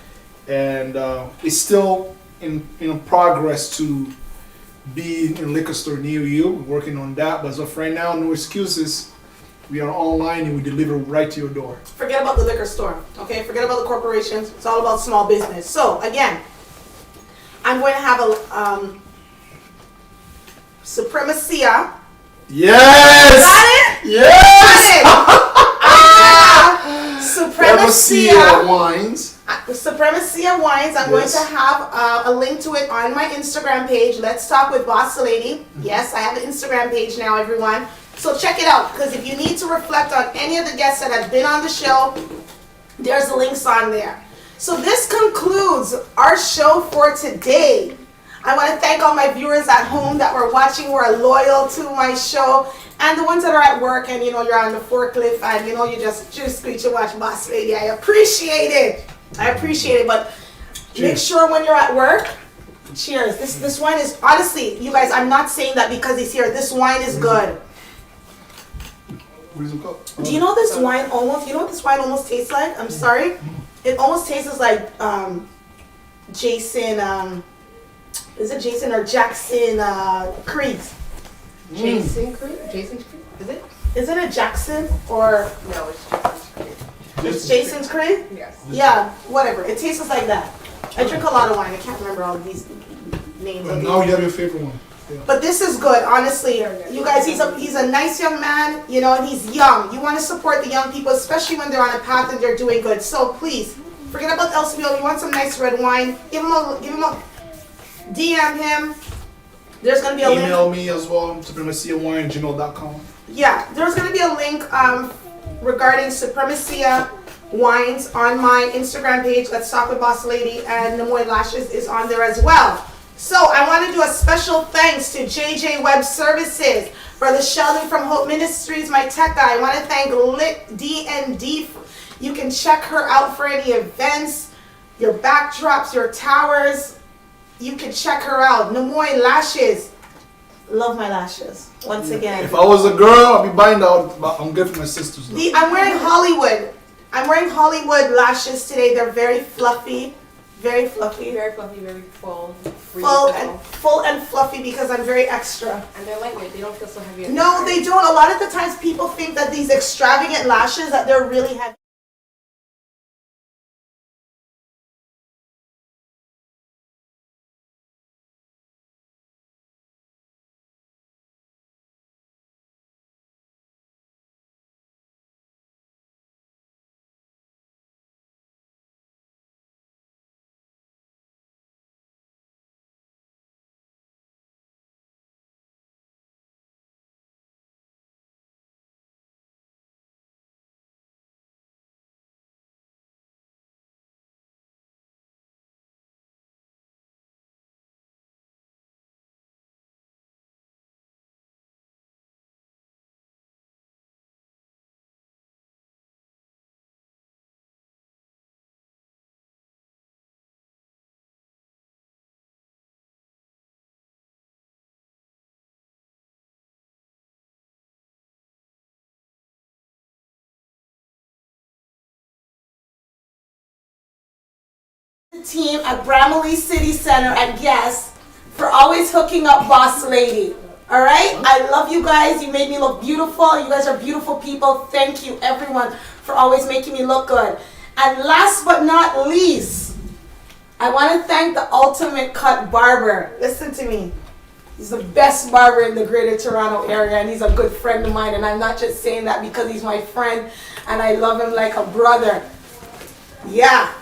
And it's still in progress to be in a liquor store near you. We're working on that. But as of right now, no excuses. We are online and we deliver right to your door. Forget about the liquor store, okay? Forget about the corporations. It's all about small business. So again, I'm going to have a Supremacia. Yes! Got it? Yes! Supremacia Wines. Supremacia Wines. I'm going to have a link to it on my Instagram page. Let's Talk with Boss Lady. Yes, I have an Instagram page now, everyone. So check it out, because if you need to reflect on any of the guests that have been on the show, there's links on there. So this concludes our show for today. I want to thank all my viewers at home that were watching, who are loyal to my show, and the ones that are at work and you're on the forklift and you just screech and watch Boss Lady. I appreciate it. But make sure when you're at work, cheers. This wine is, honestly, you guys, I'm not saying that because he's here. This wine is good. What is it called? Do you know this wine almost, you know what this wine almost tastes like? I'm sorry. It almost tastes like Jason, is it Jason or Jackson Creed's? Jason Creed? Jason's Creed? Is it? Is it a Jackson or No, it's Jason's Creed. it's Jason's Creed? Yes. Yeah, whatever. It tastes like that. I drink a lot of wine. I can't remember all of these names. Well, now you have your favorite one. Yeah. But this is good, honestly. You guys, he's a nice young man, you know, and he's young. You want to support the young people, especially when they're on a path and they're doing good. So please, forget about LCBO. You want some nice red wine? Give him a DM him. There's gonna be a Email link. me as well, supremaciawine@gmail.com. Yeah, there's gonna be a link regarding Supremacia Wines on my Instagram page. Let's Talk with Boss Lady, and Naomi Lashes is on there as well. So I want to do a special thanks to JJ Web Services, Brother Sheldon from Hope Ministries, my tech guy. I want to thank Lit D&D. You can check her out for any events, your backdrops, your towers. You can check her out. Naomi Lashes. Love my lashes. Once again. If I was a girl, I'd be buying that, but I'm good for my sisters. Though. I'm wearing Hollywood. I'm wearing Hollywood lashes today. They're very fluffy. Very fluffy. Very fluffy, very full. Full and fluffy because I'm very extra. And they're lightweight. They don't feel so heavy. No, they don't. A lot of the times people think that these extravagant lashes, that they're really heavy. Team at Bramalea City Center, and yes, for always hooking up Boss Lady. All right, I love you guys. You made me look beautiful. You guys are beautiful people. Thank you, everyone, for always making me look good. And last but not least, I want to thank the ultimate Cut Barber. Listen to me. He's the best barber in the greater Toronto area, and he's a good friend of mine. And I'm not just saying that because he's my friend and I love him like a brother. Yeah.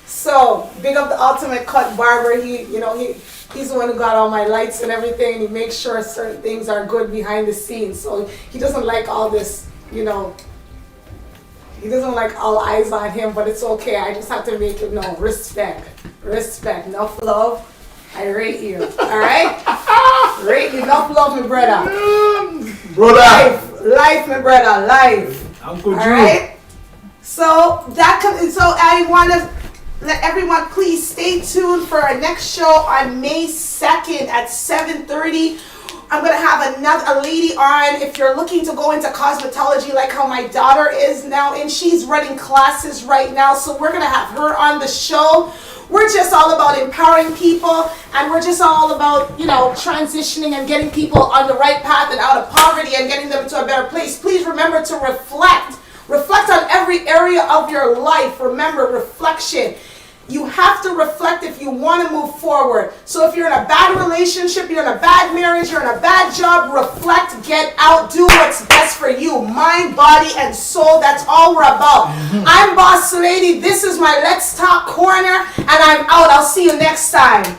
So, big up the ultimate Cut Barber. He's the one who got all my lights and everything, and he makes sure certain things are good behind the scenes. So he doesn't like all this, he doesn't like all eyes on him, but it's okay. I just have to make him know respect, enough love. I rate you, all right? Rate you, enough love, my brother. Life, my brother, life. Uncle Drew. All right. So I want to let everyone please stay tuned for our next show on May 2nd at 7:30. I'm going to have a lady on if you're looking to go into cosmetology like how my daughter is now, and she's running classes right now. So we're going to have her on the show. We're just all about empowering people, and we're just all about, transitioning and getting people on the right path and out of poverty and getting them to a better place. Please remember to reflect. Reflect on every area of your life. Remember, reflection. You have to reflect if you want to move forward. So if you're in a bad relationship, you're in a bad marriage, you're in a bad job, reflect, get out, do what's best for you. Mind, body, and soul. That's all we're about. I'm Boss Lady. This is my Let's Talk Corner, and I'm out. I'll see you next time.